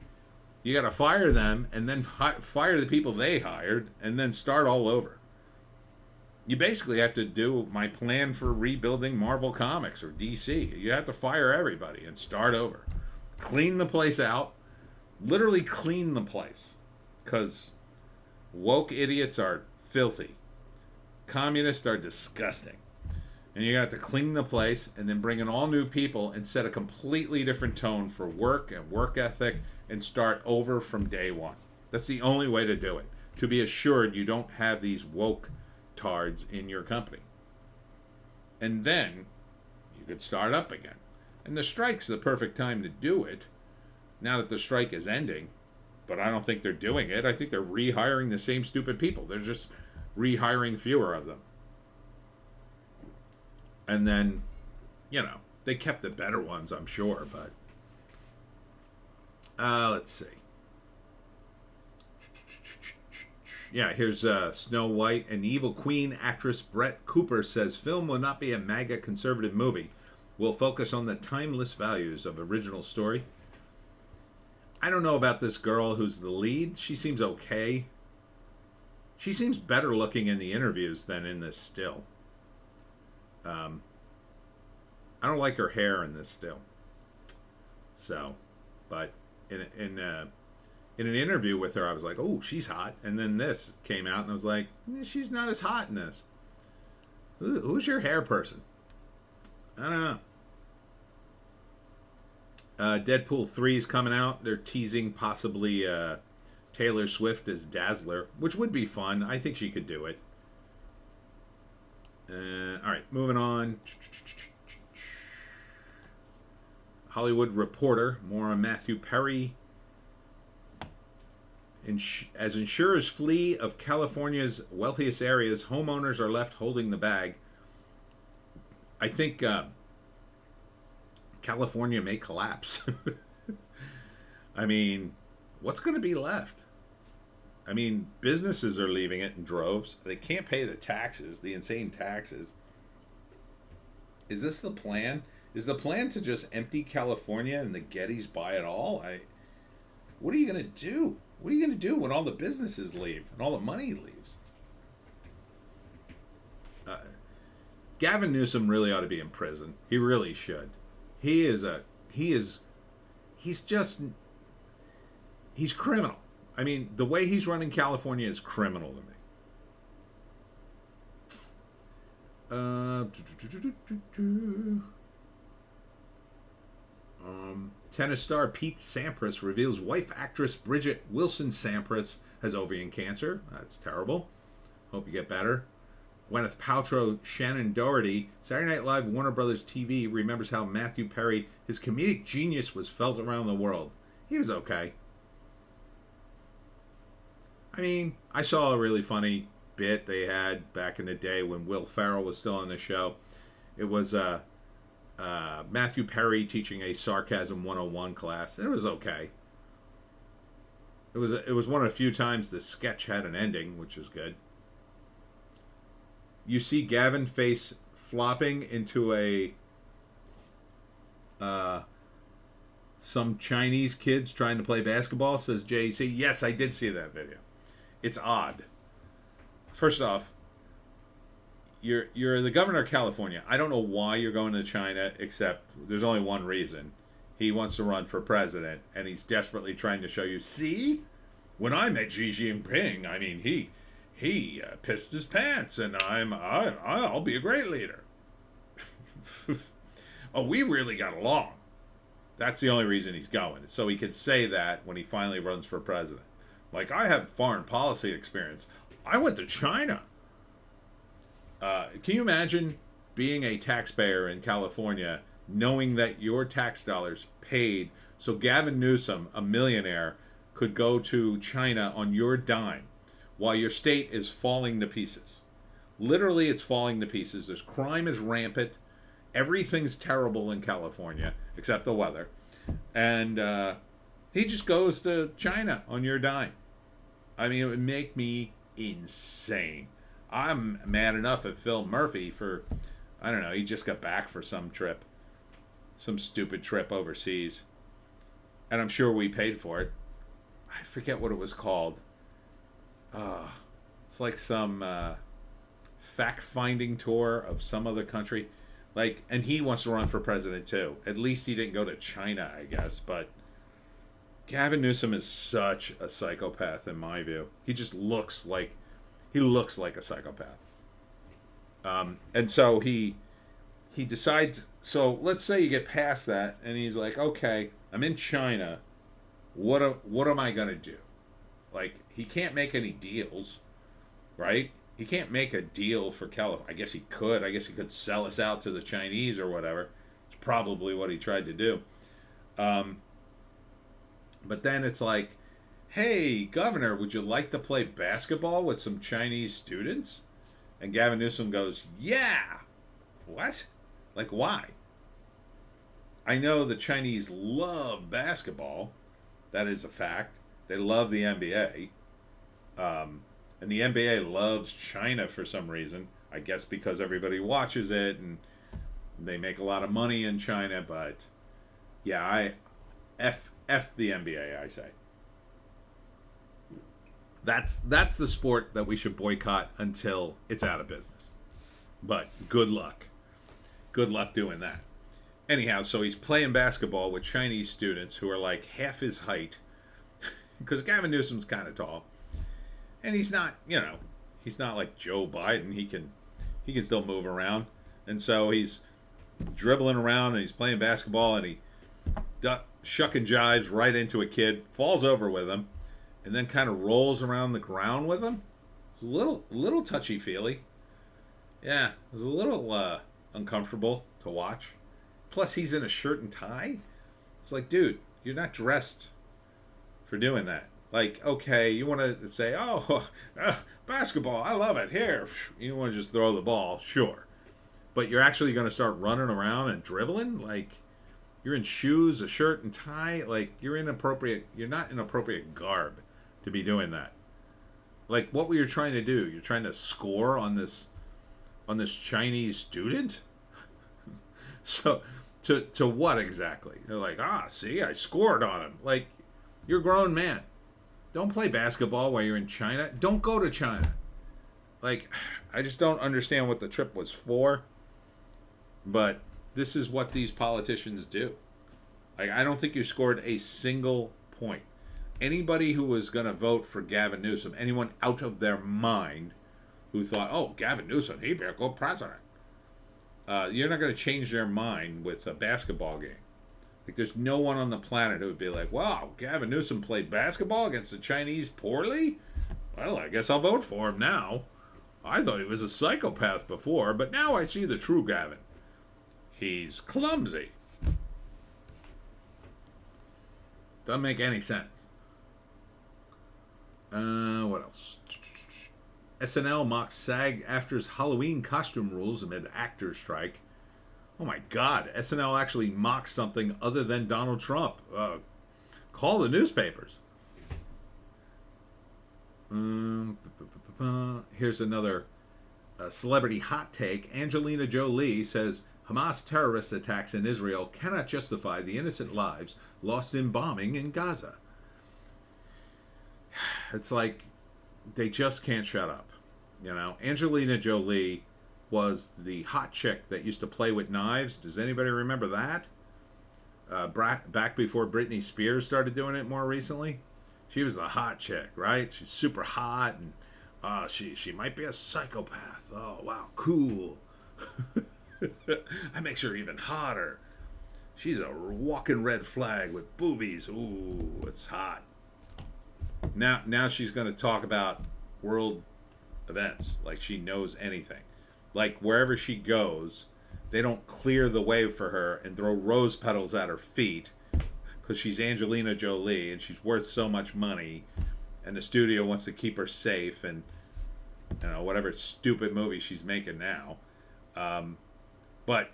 You got to fire them and then fire the people they hired and then start all over. You basically have to do my plan for rebuilding Marvel Comics or DC. You have to fire everybody and start over. Clean the place out. Literally clean the place. Because woke idiots are filthy. Communists are disgusting. And you're going to have to clean the place and then bring in all new people and set a completely different tone for work and work ethic and start over from day one. That's the only way to do it. To be assured you don't have these woke tards in your company. And then you could start up again. And the strike's the perfect time to do it. Now that the strike is ending. But I don't think they're doing it. I think they're rehiring the same stupid people. They're just rehiring fewer of them. And then, they kept the better ones, I'm sure, but let's see. Yeah, here's Snow White. And evil queen actress Brett Cooper says film will not be a MAGA conservative movie. We'll focus on the timeless values of original story. I don't know about this girl who's the lead. She seems okay. She seems better looking in the interviews than in this still. I don't like her hair in this still. So, but in an interview with her, I was like, oh, she's hot. And then this came out, and I was like, she's not as hot in this. Who's your hair person? I don't know. Deadpool 3 is coming out. They're teasing possibly Taylor Swift as Dazzler, which would be fun. I think she could do it. All right, moving on. Hollywood Reporter, more on Matthew Perry. As insurers flee of California's wealthiest areas, homeowners are left holding the bag. I think California may collapse. I mean, what's going to be left? I mean, businesses are leaving it in droves. They can't pay the taxes, the insane taxes. Is this the plan? Is the plan to just empty California and the Gettys buy it all? What are you going to do? What are you going to do when all the businesses leave and all the money leaves? Gavin Newsom really ought to be in prison. He really should. He's criminal. I mean, the way he's running California is criminal to me. Tennis star Pete Sampras reveals wife actress Bridget Wilson Sampras has ovarian cancer. That's terrible. Hope you get better. Gwyneth Paltrow, Shannon Doherty, Saturday Night Live, Warner Brothers TV remembers how Matthew Perry, his comedic genius, was felt around the world. He was okay. I mean, I saw a really funny bit they had back in the day when Will Ferrell was still on the show. It was Matthew Perry teaching a Sarcasm 101 class. It was okay. It was one of the few times the sketch had an ending, which is good. You see Gavin face flopping into some Chinese kids trying to play basketball, says JC. Yes, I did see that video. It's odd. First off, you're the governor of California. I don't know why you're going to China, except there's only one reason. He wants to run for president, and he's desperately trying to show you, see? When I met Xi Jinping, I mean, he pissed his pants, and I'll be a great leader. Oh, we really got along. That's the only reason he's going, so he can say that when he finally runs for president. Like, I have foreign policy experience. I went to China. Can you imagine being a taxpayer in California, knowing that your tax dollars paid so Gavin Newsom, a millionaire, could go to China on your dime while your state is falling to pieces? Literally, it's falling to pieces. This crime is rampant. Everything's terrible in California, except the weather. And he just goes to China on your dime. I mean, it would make me insane. I'm mad enough at Phil Murphy for, I don't know, he just got back for some trip. Some stupid trip overseas. And I'm sure we paid for it. I forget what it was called. It's like some fact-finding tour of some other country. Like, and he wants to run for president too. At least he didn't go to China, I guess. But Gavin Newsom is such a psychopath in my view. He just looks like a psychopath. And so he decides. So let's say you get past that, and he's like, okay, I'm in China. What am I gonna do? Like, he can't make any deals, right? He can't make a deal for California. I guess he could. I guess he could sell us out to the Chinese or whatever. It's probably what he tried to do. But then it's like, hey, Governor, would you like to play basketball with some Chinese students? And Gavin Newsom goes, yeah. What? Like, why? I know the Chinese love basketball. That is a fact. They love the NBA. And the NBA loves China for some reason. I guess because everybody watches it and they make a lot of money in China. But yeah, F the NBA, I say. That's the sport that we should boycott until it's out of business. But good luck. Good luck doing that. Anyhow, so he's playing basketball with Chinese students who are like half his height. Because Gavin Newsom's kind of tall. And he's not, he's not like Joe Biden. He can still move around. And so he's dribbling around and he's playing basketball and he shuck and jives right into a kid, falls over with him, and then kind of rolls around the ground with him. It's a little touchy-feely. Yeah, it was a little uncomfortable to watch. Plus, he's in a shirt and tie. It's like, dude, you're not dressed for doing that. Like, okay, you want to say, basketball, I love it. Here, you want to just throw the ball, sure. But you're actually going to start running around and dribbling? Like, you're in shoes, a shirt, and tie? Like, you're not in appropriate garb to be doing that. Like, what were you trying to do? You're trying to score on this Chinese student? So, to what exactly? They're like, see, I scored on him. Like, you're a grown man. Don't play basketball while you're in China. Don't go to China. Like, I just don't understand what the trip was for. But this is what these politicians do. Like, I don't think you scored a single point. Anybody who was going to vote for Gavin Newsom, anyone out of their mind who thought, Gavin Newsom, he'd be a good president. You're not going to change their mind with a basketball game. Like, there's no one on the planet who would be like, wow, Gavin Newsom played basketball against the Chinese poorly? Well, I guess I'll vote for him now. I thought he was a psychopath before, but now I see the true Gavin. He's clumsy. Doesn't make any sense. What else? SNL mocks SAG-AFTRA's Halloween costume rules amid actors' strike. Oh my God, SNL actually mocks something other than Donald Trump. Call the newspapers. Here's another celebrity hot take. Angelina Jolie says Hamas terrorist attacks in Israel cannot justify the innocent lives lost in bombing in Gaza. It's like they just can't shut up. Angelina Jolie was the hot chick that used to play with knives. Does anybody remember that? Back before Britney Spears started doing it more recently. She was the hot chick, right? She's super hot, and she might be a psychopath. Oh, wow, cool. That makes her even hotter. She's a walking red flag with boobies. Ooh, it's hot. Now she's going to talk about world events like she knows anything. Like, wherever she goes, they don't clear the way for her and throw rose petals at her feet because she's Angelina Jolie and she's worth so much money, and the studio wants to keep her safe, and whatever stupid movie she's making now. But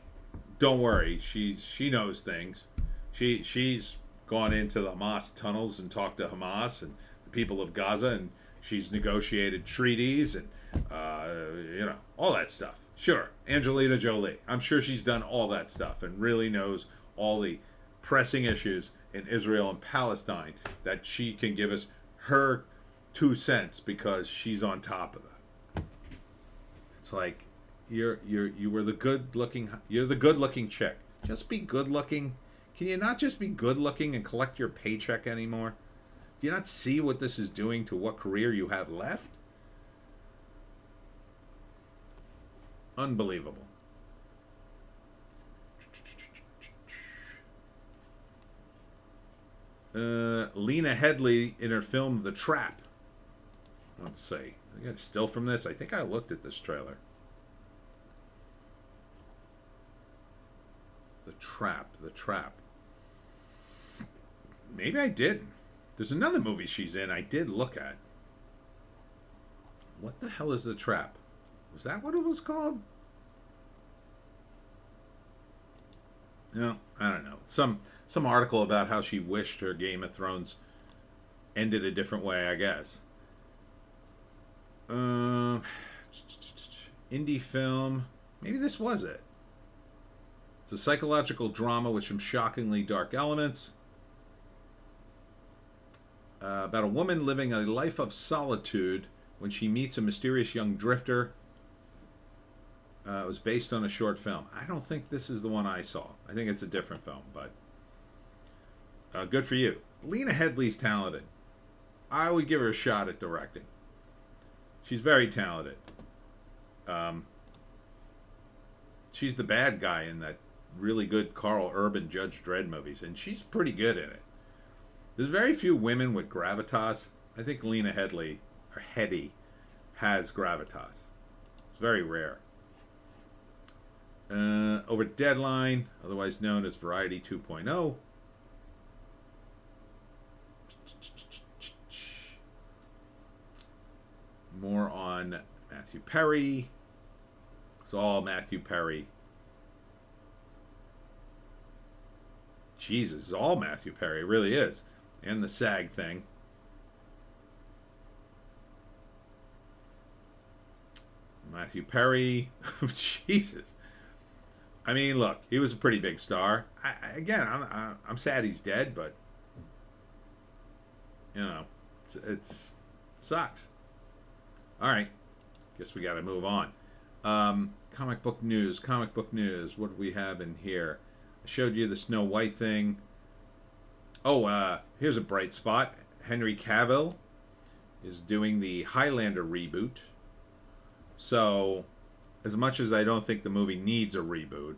don't worry, she knows things. She's gone into the Hamas tunnels and talked to Hamas and the people of Gaza, and she's negotiated treaties and all that stuff. Sure, Angelina Jolie. I'm sure she's done all that stuff and really knows all the pressing issues in Israel and Palestine that she can give us her 2 cents because she's on top of that. It's like you were the you're the good looking chick. Just be good looking. Can you not just be good looking and collect your paycheck anymore? Do you not see what this is doing to what career you have left? Unbelievable. Lena Headey in her film The Trap. Let's see. I got a still from this. I think I looked at this trailer. The Trap. The Trap. Maybe I didn't. There's another movie she's in I did look at. What the hell is The Trap? Was that what it was called? No, I don't know. Some article about how she wished her Game of Thrones ended a different way, I guess. Indie film. Maybe this was it. It's a psychological drama with some shockingly dark elements. About a woman living a life of solitude when she meets a mysterious young drifter. It was based on a short film. I don't think this is the one I saw. I think it's a different film, but good for you. Lena Headey's talented. I would give her a shot at directing. She's very talented. She's the bad guy in that really good Carl Urban Judge Dredd movies, and she's pretty good in it. There's very few women with gravitas. I think Lena Headey has gravitas. It's very rare. Over Deadline, otherwise known as Variety 2.0. More on Matthew Perry. It's all Matthew Perry. Jesus, it's all Matthew Perry. It really is. And the SAG thing. Matthew Perry. Jesus. I mean, look, he was a pretty big star. I'm sad he's dead, but you know, it's sucks. All right, guess we got to move on. Comic book news. What do we have in here? I showed you the Snow White thing. Oh, here's a bright spot. Henry Cavill is doing the Highlander reboot. So, as much as I don't think the movie needs a reboot,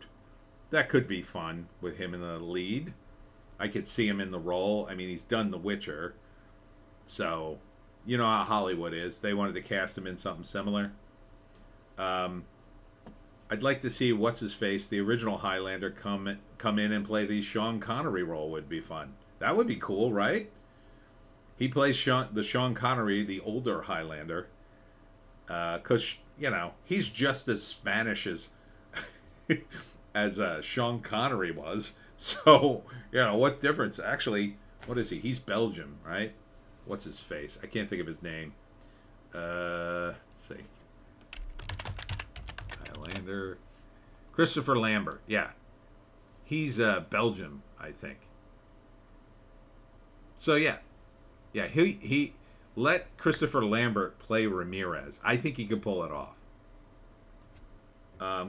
that could be fun with him in the lead. I could see him in the role. I mean, he's done The Witcher. So, you know how Hollywood is. They wanted to cast him in something similar. I'd like to see what's-his-face, the original Highlander, come in and play the Sean Connery role. Would be fun. That would be cool, right? He plays Sean Connery, the older Highlander. Because, you know, he's just as Spanish as Sean Connery was. So, you know, what difference? Actually, what is he? He's Belgium, right? What's his face? I can't think of his name. Let's see. Highlander. Christopher Lambert, yeah. He's Belgium, I think. So, yeah. Yeah, he let Christopher Lambert play Ramirez. I think he could pull it off.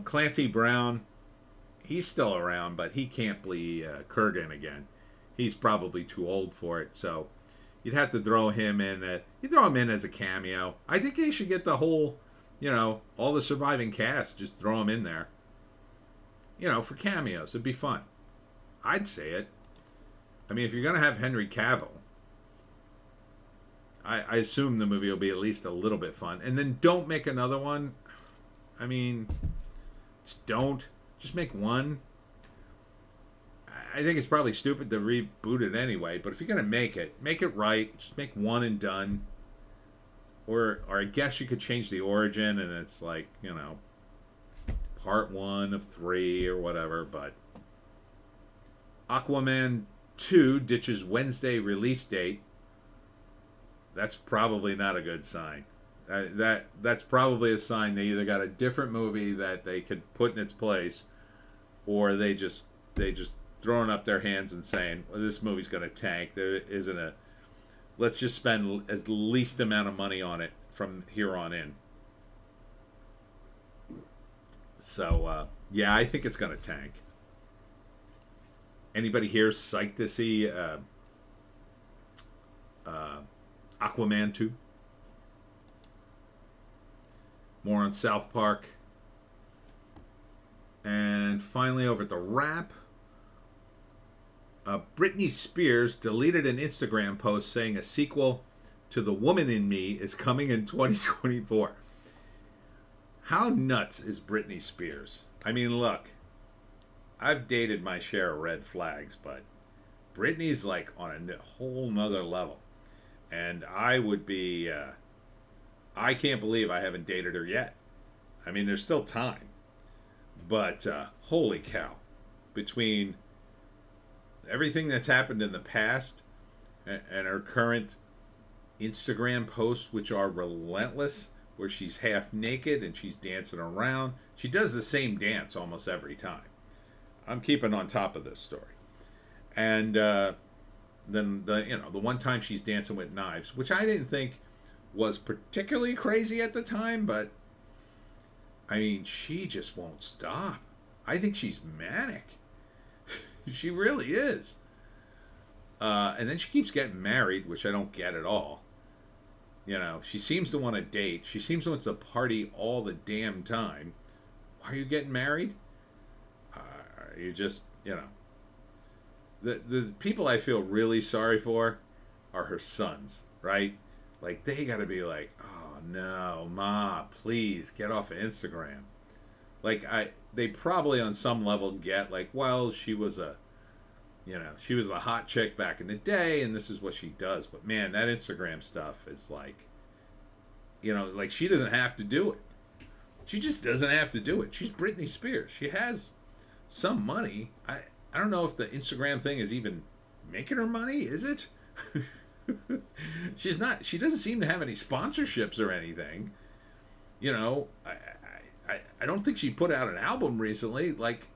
Clancy Brown, he's still around, but he can't play Kurgan again. He's probably too old for it, so you'd have to throw him in. You throw him in as a cameo. I think they should get the whole, you know, all the surviving cast, just throw them in there. You know, for cameos. It'd be fun. I'd say it. I mean, if you're going to have Henry Cavill, I assume the movie will be at least a little bit fun. And then don't make another one. I mean, just don't. Just make one. I think it's probably stupid to reboot it anyway. But if you're going to make it right. Just make one and done. Or I guess you could change the origin and it's like, you know, part 1 of 3 or whatever. But Aquaman 2 ditches Wednesday release date. That's probably not a good sign. That's probably a sign they either got a different movie that they could put in its place, or they just throwing up their hands and saying, well, this movie's going to tank. There isn't a. Let's just spend at least amount of money on it from here on in. So yeah, I think it's gonna tank. Anybody here psyched to see Aquaman 2? More on South Park. And finally, over at the Wrap, Britney Spears deleted an Instagram post saying a sequel to The Woman in Me is coming in 2024. How nuts is Britney Spears? I mean, look, I've dated my share of red flags, but Britney's like on a whole nother level. And I would be, I can't believe I haven't dated her yet. I mean, there's still time. But holy cow, between everything that's happened in the past and her current Instagram posts, which are relentless, where she's half naked and she's dancing around. She does the same dance almost every time. I'm keeping on top of this story. And then the one time she's dancing with knives, which I didn't think was particularly crazy at the time, but I mean, she just won't stop. I think she's manic. She really is. And then she keeps getting married, which I don't get at all. You know, she seems to want to date. She seems to want to party all the damn time. Why are you getting married? You just, the people I feel really sorry for are her sons, right? Like, they got to be like, oh no, Ma, please get off of Instagram. Like, they probably on some level get like, well, she was the hot chick back in the day, and this is what she does. But man, that Instagram stuff is like, like she doesn't have to do it. She just doesn't have to do it. She's Britney Spears. She has some money. I don't know if the Instagram thing is even making her money. Is it? She's not. She doesn't seem to have any sponsorships or anything. I don't think she put out an album recently. Like,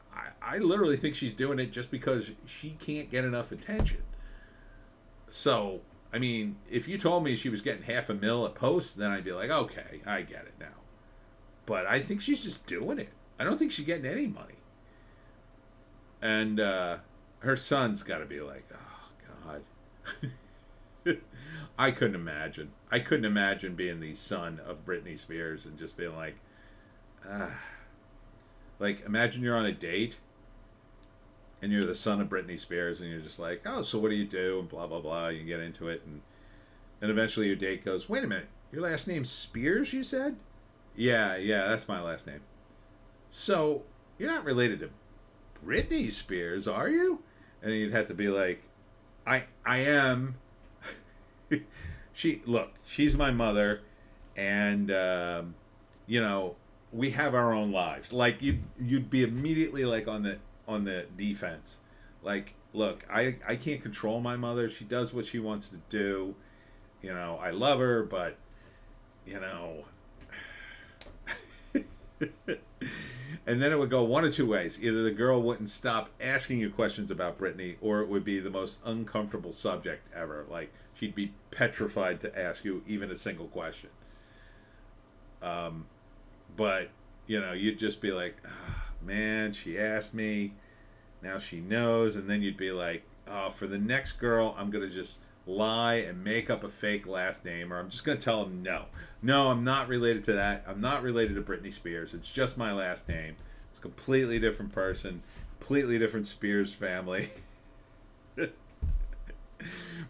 I literally think she's doing it just because she can't get enough attention. So, I mean, if you told me she was getting $500,000 a post, then I'd be like, okay, I get it now. But I think she's just doing it. I don't think she's getting any money. And her son's got to be like, oh, God. I couldn't imagine. I couldn't imagine being the son of Britney Spears and just being like, like, imagine you're on a date and you're the son of Britney Spears and you're just like, oh, so what do you do? And blah, blah, blah. You get into it. And eventually your date goes, wait a minute, your last name's Spears, you said? Yeah, that's my last name. So you're not related to Britney Spears, are you? And then you'd have to be like, I am. She's my mother, and we have our own lives. Like, you'd be immediately like on the defense. Like, look, I can't control my mother. She does what she wants to do. I love her, but and then it would go one of two ways. Either the girl wouldn't stop asking you questions about Britney, or it would be the most uncomfortable subject ever. Like, she'd be petrified to ask you even a single question. But, you'd just be like, man, she asked me. Now she knows. And then you'd be like, oh, for the next girl, I'm going to just lie and make up a fake last name, or I'm just going to tell them no, I'm not related to that. I'm not related to Britney Spears. It's just my last name. It's a completely different person, completely different Spears family.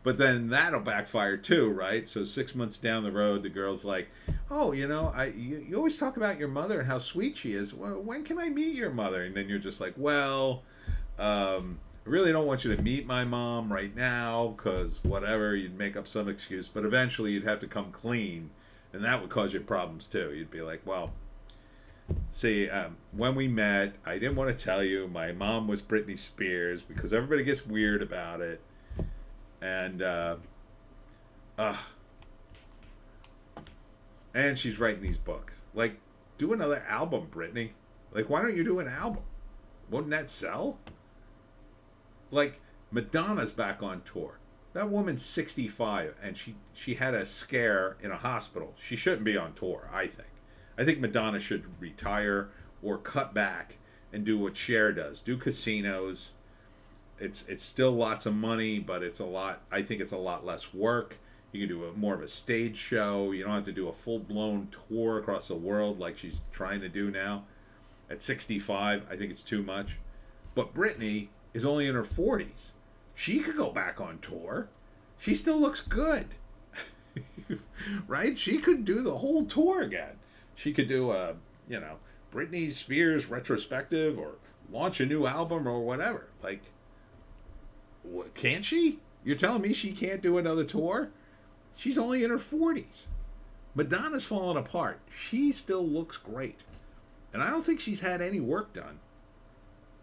But then that'll backfire too, right? So 6 months down the road, the girl's like, oh, you always talk about your mother and how sweet she is. Well, when can I meet your mother? And then you're just like, well, I really don't want you to meet my mom right now because whatever, you'd make up some excuse. But eventually you'd have to come clean, and that would cause you problems too. You'd be like, well, see, when we met, I didn't want to tell you my mom was Britney Spears because everybody gets weird about it. And and she's writing these books. Like, do another album, Britney. Like, why don't you do an album? Wouldn't that sell? Like, Madonna's back on tour. That woman's 65, and she had a scare in a hospital. She shouldn't be on tour, I think. I think Madonna should retire or cut back and do what Cher does. Do casinos. It's still lots of money, but it's a lot. I think it's a lot less work. You can do more of a stage show. You don't have to do a full-blown tour across the world like she's trying to do now. At 65, I think it's too much. But Britney is only in her 40s. She could go back on tour. She still looks good. Right? She could do the whole tour again. She could do a, Britney Spears retrospective or launch a new album or whatever. Like, can't she? You're telling me she can't do another tour? She's only in her 40s. Madonna's fallen apart. She still looks great. And I don't think she's had any work done.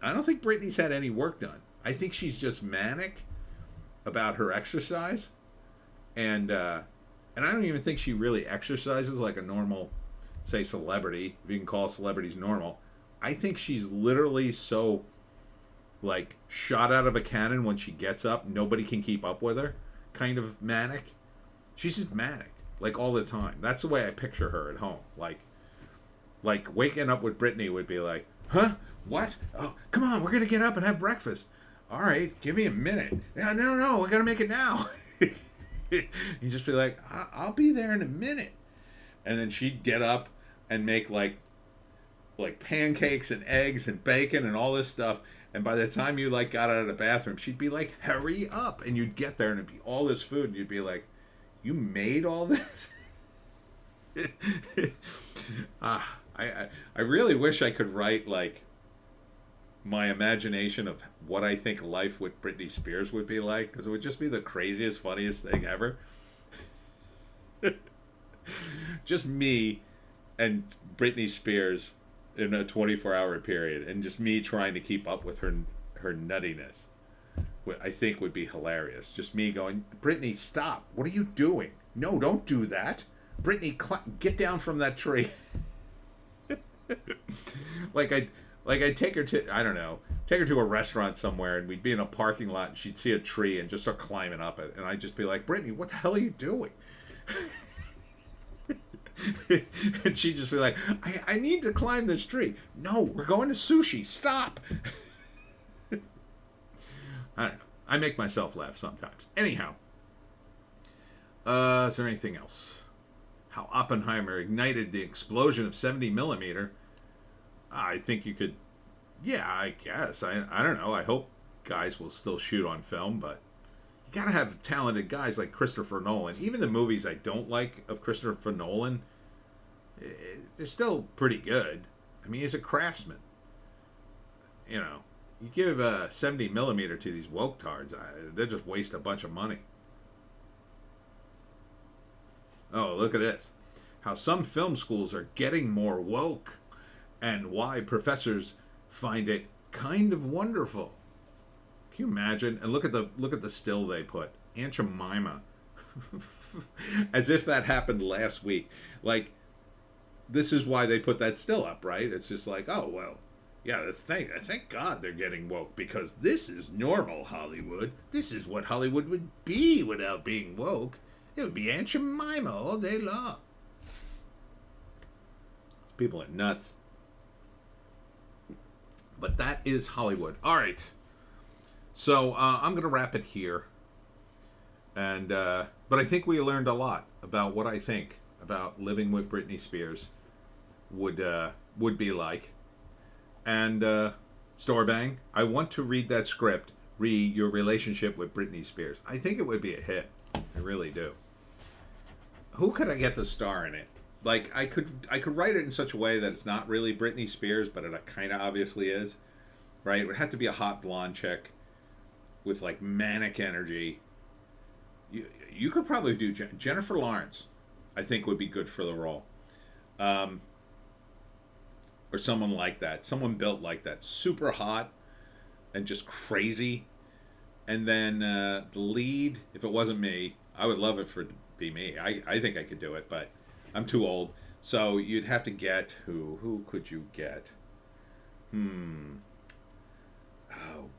I don't think Britney's had any work done. I think she's just manic about her exercise. And I don't even think she really exercises like a normal, say, celebrity, if you can call celebrities normal. I think she's literally so, like, shot out of a cannon when she gets up. Nobody can keep up with her. Kind of manic. She's just manic, like, all the time. That's the way I picture her at home. Like waking up with Britney would be like, huh? What? Oh, come on, we're going to get up and have breakfast. All right, give me a minute. No, we got to make it now. You just be like, I'll be there in a minute. And then she'd get up and make like pancakes and eggs and bacon and all this stuff. And by the time you like got out of the bathroom, she'd be like, hurry up. And you'd get there and it'd be all this food. And you'd be like, you made all this? I really wish I could write like my imagination of what I think life with Britney Spears would be like, because it would just be the craziest, funniest thing ever. Just me and Britney Spears in a 24-hour period, and just me trying to keep up with her nuttiness. I think would be hilarious. Just me going, Britney, stop. What are you doing? No, don't do that. Britney, get down from that tree. I'd take her to, I don't know, take her to a restaurant somewhere, and we'd be in a parking lot, and she'd see a tree and just start climbing up it. And I'd just be like, Britney, what the hell are you doing? And she'd just be like, I need to climb this tree. No, we're going to sushi. Stop. I don't know. I make myself laugh sometimes. Anyhow, is there anything else? How Oppenheimer ignited the explosion of 70 millimeter. I think you could, yeah, I guess. I don't know. I hope guys will still shoot on film, but you gotta have talented guys like Christopher Nolan. Even the movies I don't like of Christopher Nolan, they're still pretty good. I mean, he's a craftsman. You give 70 millimeter to these woke tards, they just waste a bunch of money. Oh, look at this. How some film schools are getting more woke, and why professors find it kind of wonderful. Can you imagine? And look at the still they put. Aunt Jemima. As if that happened last week. Like, this is why they put that still up, right? It's just like, oh, well, yeah, thank God they're getting woke, because this is normal Hollywood. This is what Hollywood would be without being woke. It would be Aunt Jemima all day long. People are nuts. But that is Hollywood. All right. So I'm going to wrap it here. And but I think we learned a lot about what I think about living with Britney Spears would be like. And Storebang, I want to read that script, your relationship with Britney Spears. I think it would be a hit. I really do. Who could I get the star in it? Like, I could write it in such a way that it's not really Britney Spears, but it kind of obviously is, right? It would have to be a hot blonde chick with like manic energy. You could probably do Jennifer Lawrence. I think would be good for the role, or someone like that, someone built like that, super hot and just crazy. And then the lead, if it wasn't me, I would love it for it to be me. I think I could do it, but I'm too old. So you'd have to get who could you get? Oh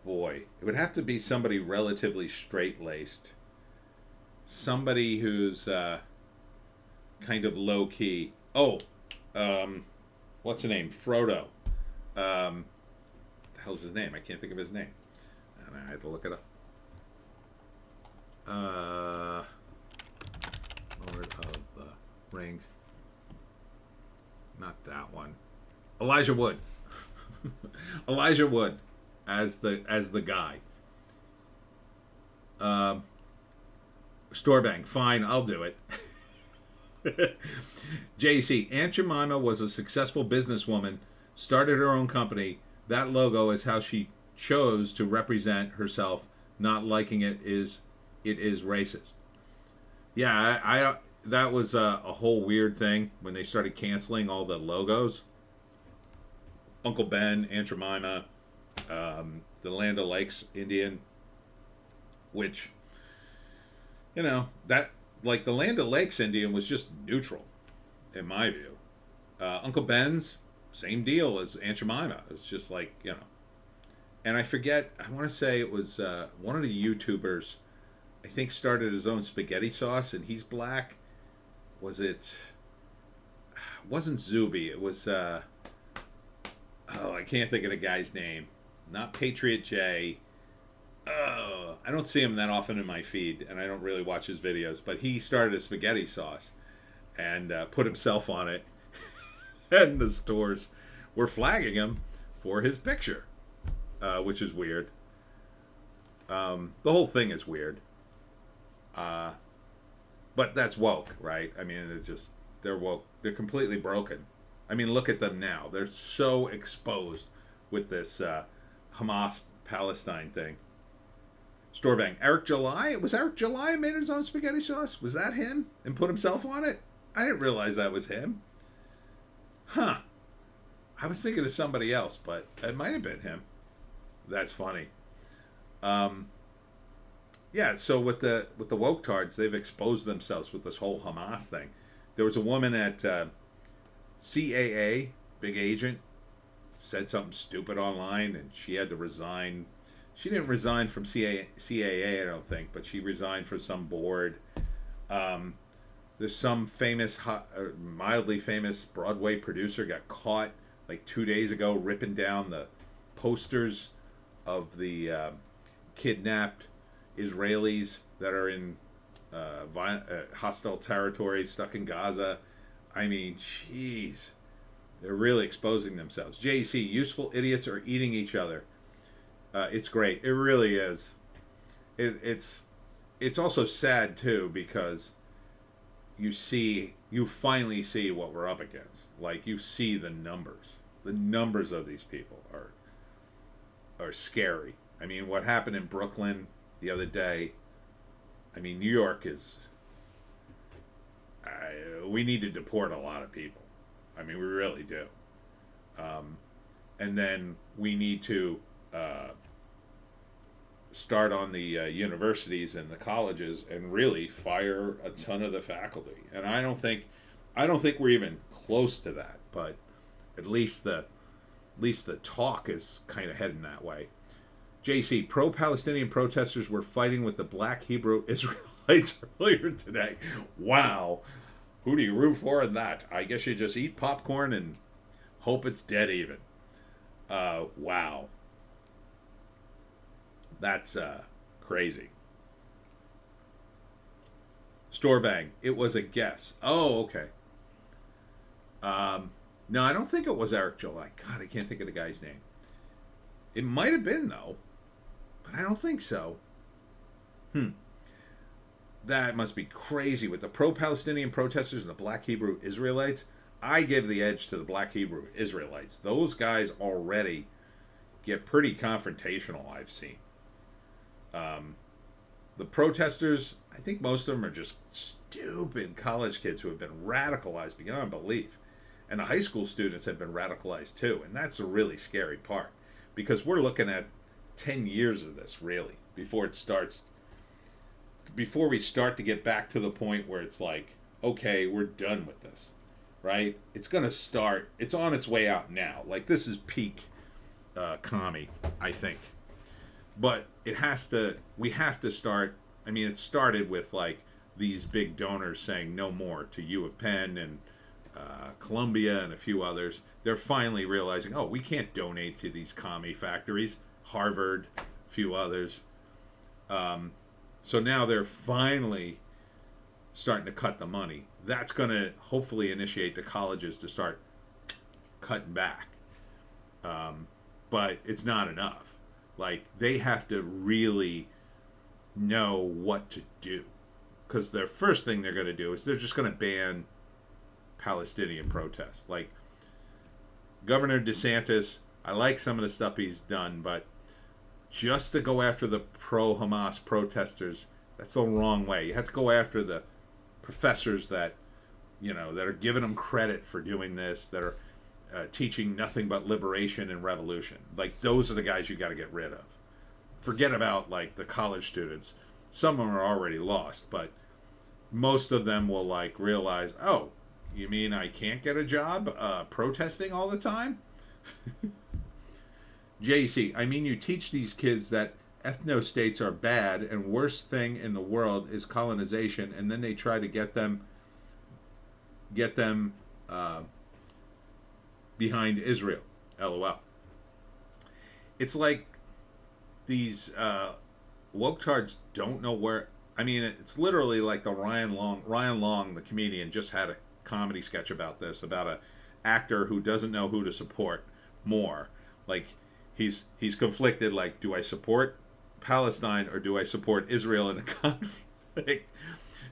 boy, it would have to be somebody relatively straight-laced, somebody who's kind of low-key. What's the name? Frodo. The hell's his name? I can't think of his name. And I had to look it up. Lord of the Rings. Not that one. Elijah Wood. Elijah Wood as the guy. Storebang, fine, I'll do it. JC, Aunt Jemima was a successful businesswoman, started her own company. That logo is how she chose to represent herself. Not liking it is racist. Yeah, I that was a whole weird thing when they started canceling all the logos. Uncle Ben, Aunt Jemima, the Land O'Lakes Indian, which, you know, that, like, the Land O'Lakes Indian was just neutral, in my view. Uncle Ben's, same deal as Aunt Jemima. It was just like, you know. And I forget, I want to say it was one of the YouTubers, I think, started his own spaghetti sauce, and he's black. Was it? Wasn't Zuby. It was, I can't think of the guy's name. Not Patriot J. I don't see him that often in my feed, and I don't really watch his videos, but he started a spaghetti sauce and put himself on it, and the stores were flagging him for his picture, which is weird. The whole thing is weird. But that's woke, right? I mean, they're woke. They're completely broken. I mean, look at them now. They're so exposed with this Hamas-Palestine thing. Storebang. Eric July? Was Eric July made his own spaghetti sauce? Was that him? And put himself on it? I didn't realize that was him. Huh. I was thinking of somebody else, but it might have been him. That's funny. Yeah, so with the woke tards, they've exposed themselves with this whole Hamas thing. There was a woman at CAA, big agent, said something stupid online, and she had to resign. She didn't resign from CAA, I don't think, but she resigned from some board. There's some famous, mildly famous Broadway producer got caught like 2 days ago ripping down the posters of the kidnapped Israelis that are in hostile territory, stuck in Gaza. I mean, jeez. They're really exposing themselves. JC, useful idiots are eating each other. It's great. It really is. It's also sad, too, because you finally see what we're up against. Like, you see the numbers. The numbers of these people are scary. I mean, what happened in Brooklyn the other day, I mean, New York is... we need to deport a lot of people. I mean, we really do. And then we need to start on the universities and the colleges and really fire a ton of the faculty. And I don't think we're even close to that. But at least the talk is kind of heading that way. JC, pro-Palestinian protesters were fighting with the black Hebrew Israelites earlier today. Wow. Who do you root for in that? I guess you just eat popcorn and hope it's dead even. Wow. That's crazy. Storebang, it was a guess. Oh, okay. No, I don't think it was Eric July. God, I can't think of the guy's name. It might have been, though. But I don't think so. That must be crazy. With the pro-Palestinian protesters and the black Hebrew Israelites, I give the edge to the black Hebrew Israelites. Those guys already get pretty confrontational, I've seen. The protesters, I think most of them are just stupid college kids who have been radicalized beyond belief. And the high school students have been radicalized too. And that's a really scary part. Because we're looking at 10 years of this, really, before it starts. Before we start to get back to the point where it's like, okay, we're done with this, right? It's going to start. It's on its way out now. Like, this is peak commie, I think. But we have to start. I mean, it started with, like, these big donors saying no more to U of Penn and Columbia and a few others, they're finally realizing, oh, we can't donate to these commie factories. Harvard, a few others. So now they're finally starting to cut the money. That's going to hopefully initiate the colleges to start cutting back. But it's not enough. Like, they have to really know what to do. Because their first thing they're going to do is they're just going to ban Palestinian protests. Like, Governor DeSantis, I like some of the stuff he's done, but just to go after the pro-Hamas protesters, that's the wrong way. You have to go after the professors that, that are giving them credit for doing this, that are teaching nothing but liberation and revolution. Like, those are the guys you got to get rid of. Forget about, like, the college students. Some of them are already lost, but most of them will, like, realize, oh, you mean I can't get a job protesting all the time? JC, I mean, you teach these kids that ethno-states are bad and worst thing in the world is colonization, and then they try to get them behind Israel. LOL. It's like these woketards don't know where. I mean, it's literally like the Ryan Long, the comedian, just had a comedy sketch about this, about a actor who doesn't know who to support more. Like, he's conflicted, like, do I support Palestine or do I support Israel in a conflict?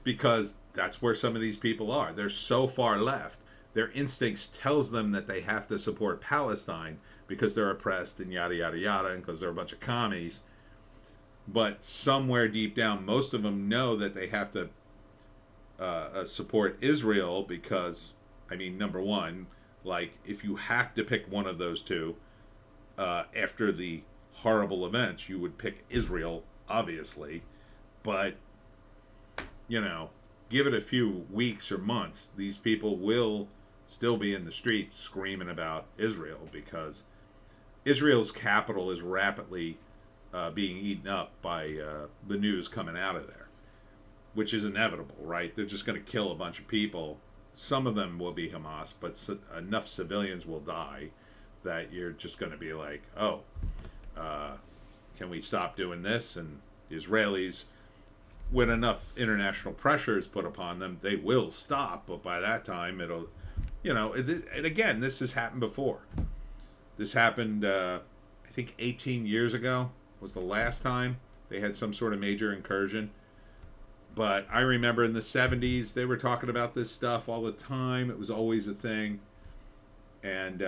Because that's where some of these people are. They're so far left. Their instincts tells them that they have to support Palestine because they're oppressed and yada yada yada, and because they're a bunch of commies. But somewhere deep down, most of them know that they have to support Israel because, I mean, number one, like, if you have to pick one of those two after the horrible events, you would pick Israel, obviously. But, give it a few weeks or months, these people will still be in the streets screaming about Israel, because Israel's capital is rapidly being eaten up by the news coming out of there, which is inevitable, right? They're just going to kill a bunch of people. Some of them will be Hamas, but enough civilians will die that you're just going to be like, oh, can we stop doing this? And the Israelis, when enough international pressure is put upon them, they will stop. But by that time, it'll, and again, this has happened before. This happened, I think 18 years ago was the last time they had some sort of major incursion. But I remember in the 70s, they were talking about this stuff all the time. It was always a thing. And,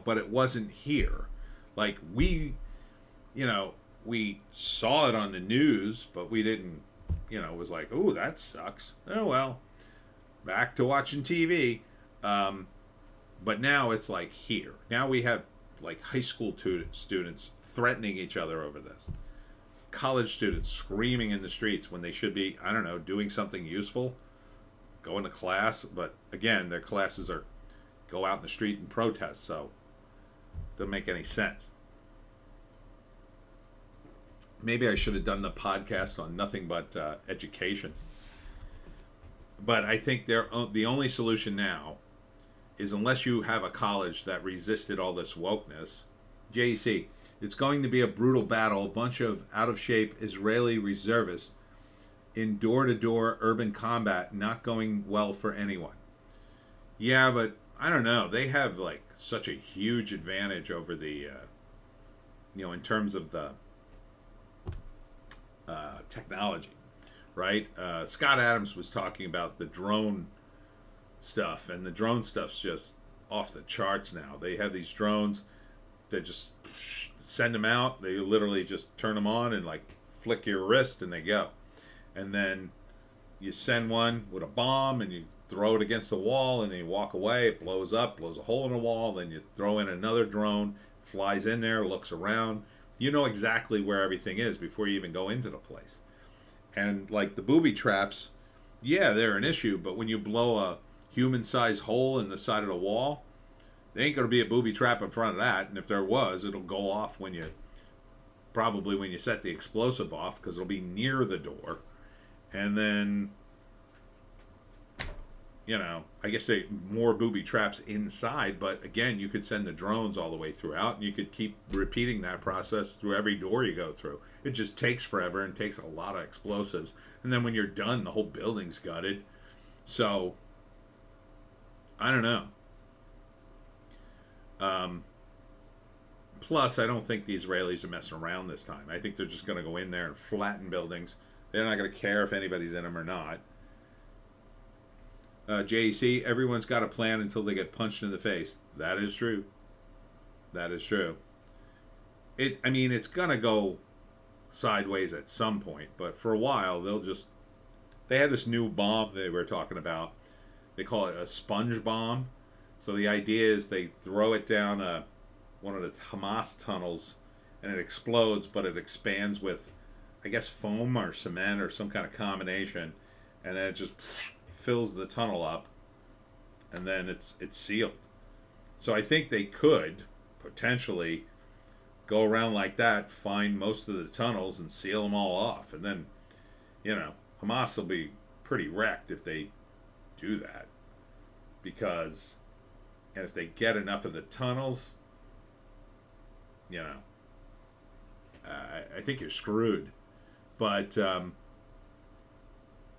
but it wasn't here. Like, we saw it on the news, but we didn't, it was like, oh, that sucks. Oh, well, back to watching TV. But now it's like here. Now we have, like, high school students threatening each other over this. College students screaming in the streets when they should be, I don't know, doing something useful, going to class. But again, their classes are go out in the street and protest, so it doesn't make any sense. Maybe I should have done the podcast on nothing but education. But I think the only solution now is, unless you have a college that resisted all this wokeness, JEC, it's going to be a brutal battle. A bunch of out-of-shape Israeli reservists in door-to-door urban combat, not going well for anyone. Yeah, but I don't know. They have, like, such a huge advantage over the, in terms of the technology, right? Scott Adams was talking about the drone stuff, and the drone stuff's just off the charts now. They have these drones that just send them out. They literally just turn them on and, like, flick your wrist and they go. And then you send one with a bomb and you throw it against the wall and then you walk away. It blows up, blows a hole in the wall. Then you throw in another drone, flies in there, looks around. You know exactly where everything is before you even go into the place. And, like, the booby traps, yeah, they're an issue, but when you blow a human-sized hole in the side of the wall, there ain't going to be a booby trap in front of that. And if there was, it'll go off when you set the explosive off, because it'll be near the door. And then, I guess they more booby traps inside, but again, you could send the drones all the way throughout, and you could keep repeating that process through every door you go through. It just takes forever and takes a lot of explosives, and then when you're done, the whole building's gutted. So, I don't know. Plus, I don't think the Israelis are messing around this time. I think they're just going to go in there and flatten buildings. They're not going to care if anybody's in them or not. JEC, everyone's got a plan until they get punched in the face. That is true. That is true. It's going to go sideways at some point, but for a while, they had this new bomb they were talking about. They call it a sponge bomb. So the idea is they throw it down one of the Hamas tunnels, and it explodes, but it expands with, I guess, foam or cement or some kind of combination, and then it just fills the tunnel up, and then it's sealed. So I think they could potentially go around like that, find most of the tunnels and seal them all off, and then Hamas will be pretty wrecked if they do that, and if they get enough of the tunnels, I think you're screwed. But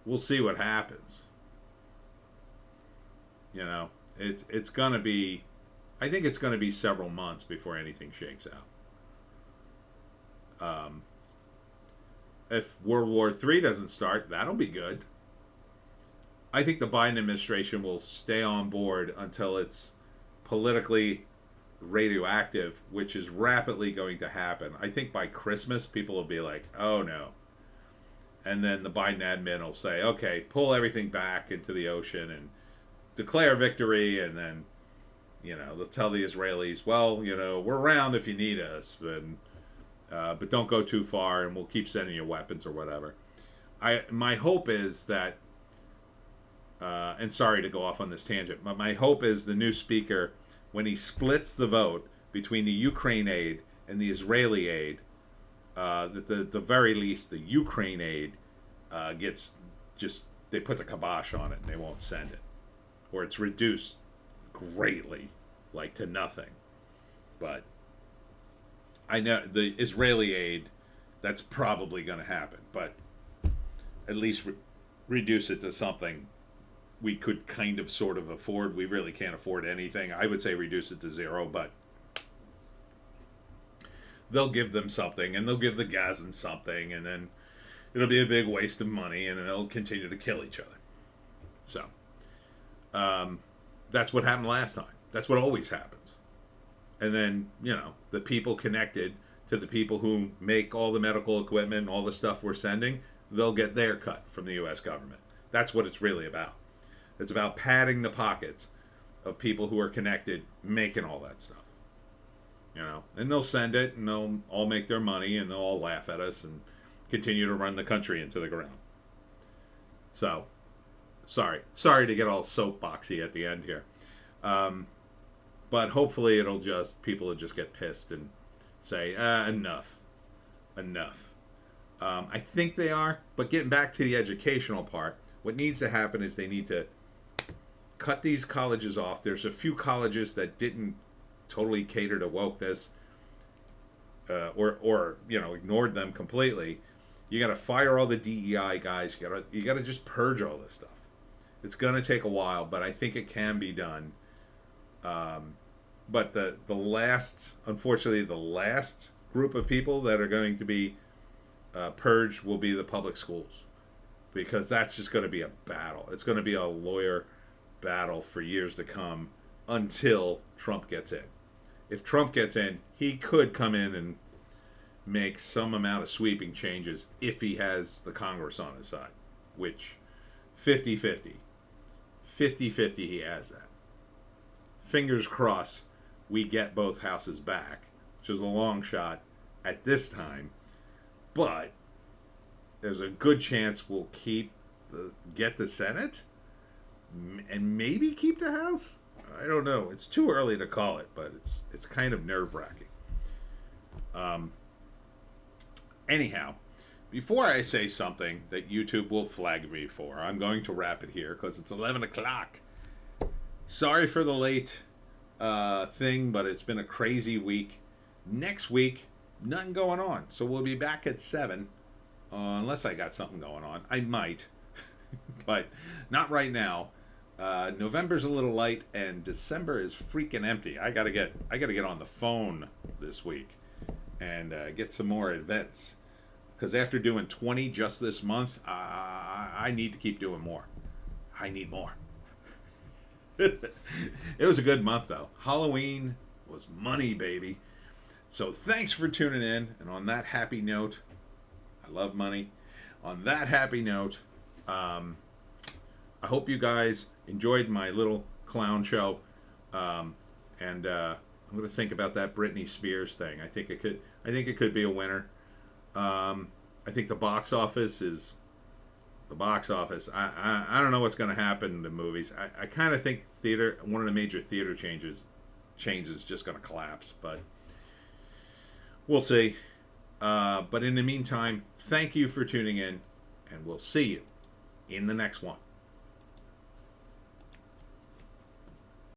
we'll see what happens. It's gonna be. I think it's gonna be several months before anything shakes out. If World War III doesn't start, that'll be good. I think the Biden administration will stay on board until it's politically radioactive, which is rapidly going to happen. I think by Christmas, people will be like, "Oh no." And then the Biden admin will say, "Okay, pull everything back into the ocean and declare victory," and then they'll tell the Israelis, "Well, we're around if you need us, but don't go too far, and we'll keep sending you weapons or whatever." My hope is that, and sorry to go off on this tangent, but my hope is the new speaker, when he splits the vote between the Ukraine aid and the Israeli aid, that the very least the Ukraine aid gets they put the kibosh on it and they won't send it, or it's reduced greatly, like to nothing. But I know the Israeli aid, that's probably going to happen, but at least reduce it to something we could kind of sort of afford. We really can't afford anything. I would say reduce it to zero, but they'll give them something, and they'll give the Gazans something, and then it'll be a big waste of money, and they'll continue to kill each other. So that's what happened last time. That's what always happens. And then, the people connected to the people who make all the medical equipment, all the stuff we're sending, they'll get their cut from the U.S. government. That's what it's really about. It's about padding the pockets of people who are connected, making all that stuff. And they'll send it, and they'll all make their money, and they'll all laugh at us and continue to run the country into the ground. So, sorry to get all soapboxy at the end here. But hopefully people will just get pissed and say, enough. I think they are, but getting back to the educational part, what needs to happen is they need to cut these colleges off. There's a few colleges that didn't totally cater to wokeness, or ignored them completely. You got to fire all the DEI guys. You got to just purge all this stuff. It's going to take a while, but I think it can be done. But unfortunately, the last group of people that are going to be purged will be the public schools, because that's just going to be a battle. It's going to be a lawyer battle for years to come until Trump gets in. If Trump gets in, he could come in and make some amount of sweeping changes if he has the Congress on his side, which 50-50 he has that. Fingers crossed we get both houses back, which is a long shot at this time, but there's a good chance we'll get the Senate and maybe keep the House. I don't know. It's too early to call it, but it's kind of nerve-wracking. Anyhow, before I say something that YouTube will flag me for, I'm going to wrap it here because it's 11 o'clock. Sorry for the late thing, but it's been a crazy week. Next week, nothing going on. So we'll be back at 7. Unless I got something going on. I might. But not right now. November's a little light, and December is freaking empty. I gotta get on the phone this week and get some more events. Because after doing 20 just this month, I need to keep doing more. I need more. It was a good month, though. Halloween was money, baby. So thanks for tuning in. And on that happy note, I love money. On that happy note, I hope you guys enjoyed my little clown show. And I'm going to think about that Britney Spears thing. I think it could be a winner. I think the box office is the box office. I don't know what's going to happen in the movies. I kind of think one of the major theater chains is just going to collapse, but we'll see. But in the meantime, thank you for tuning in, and we'll see you in the next one.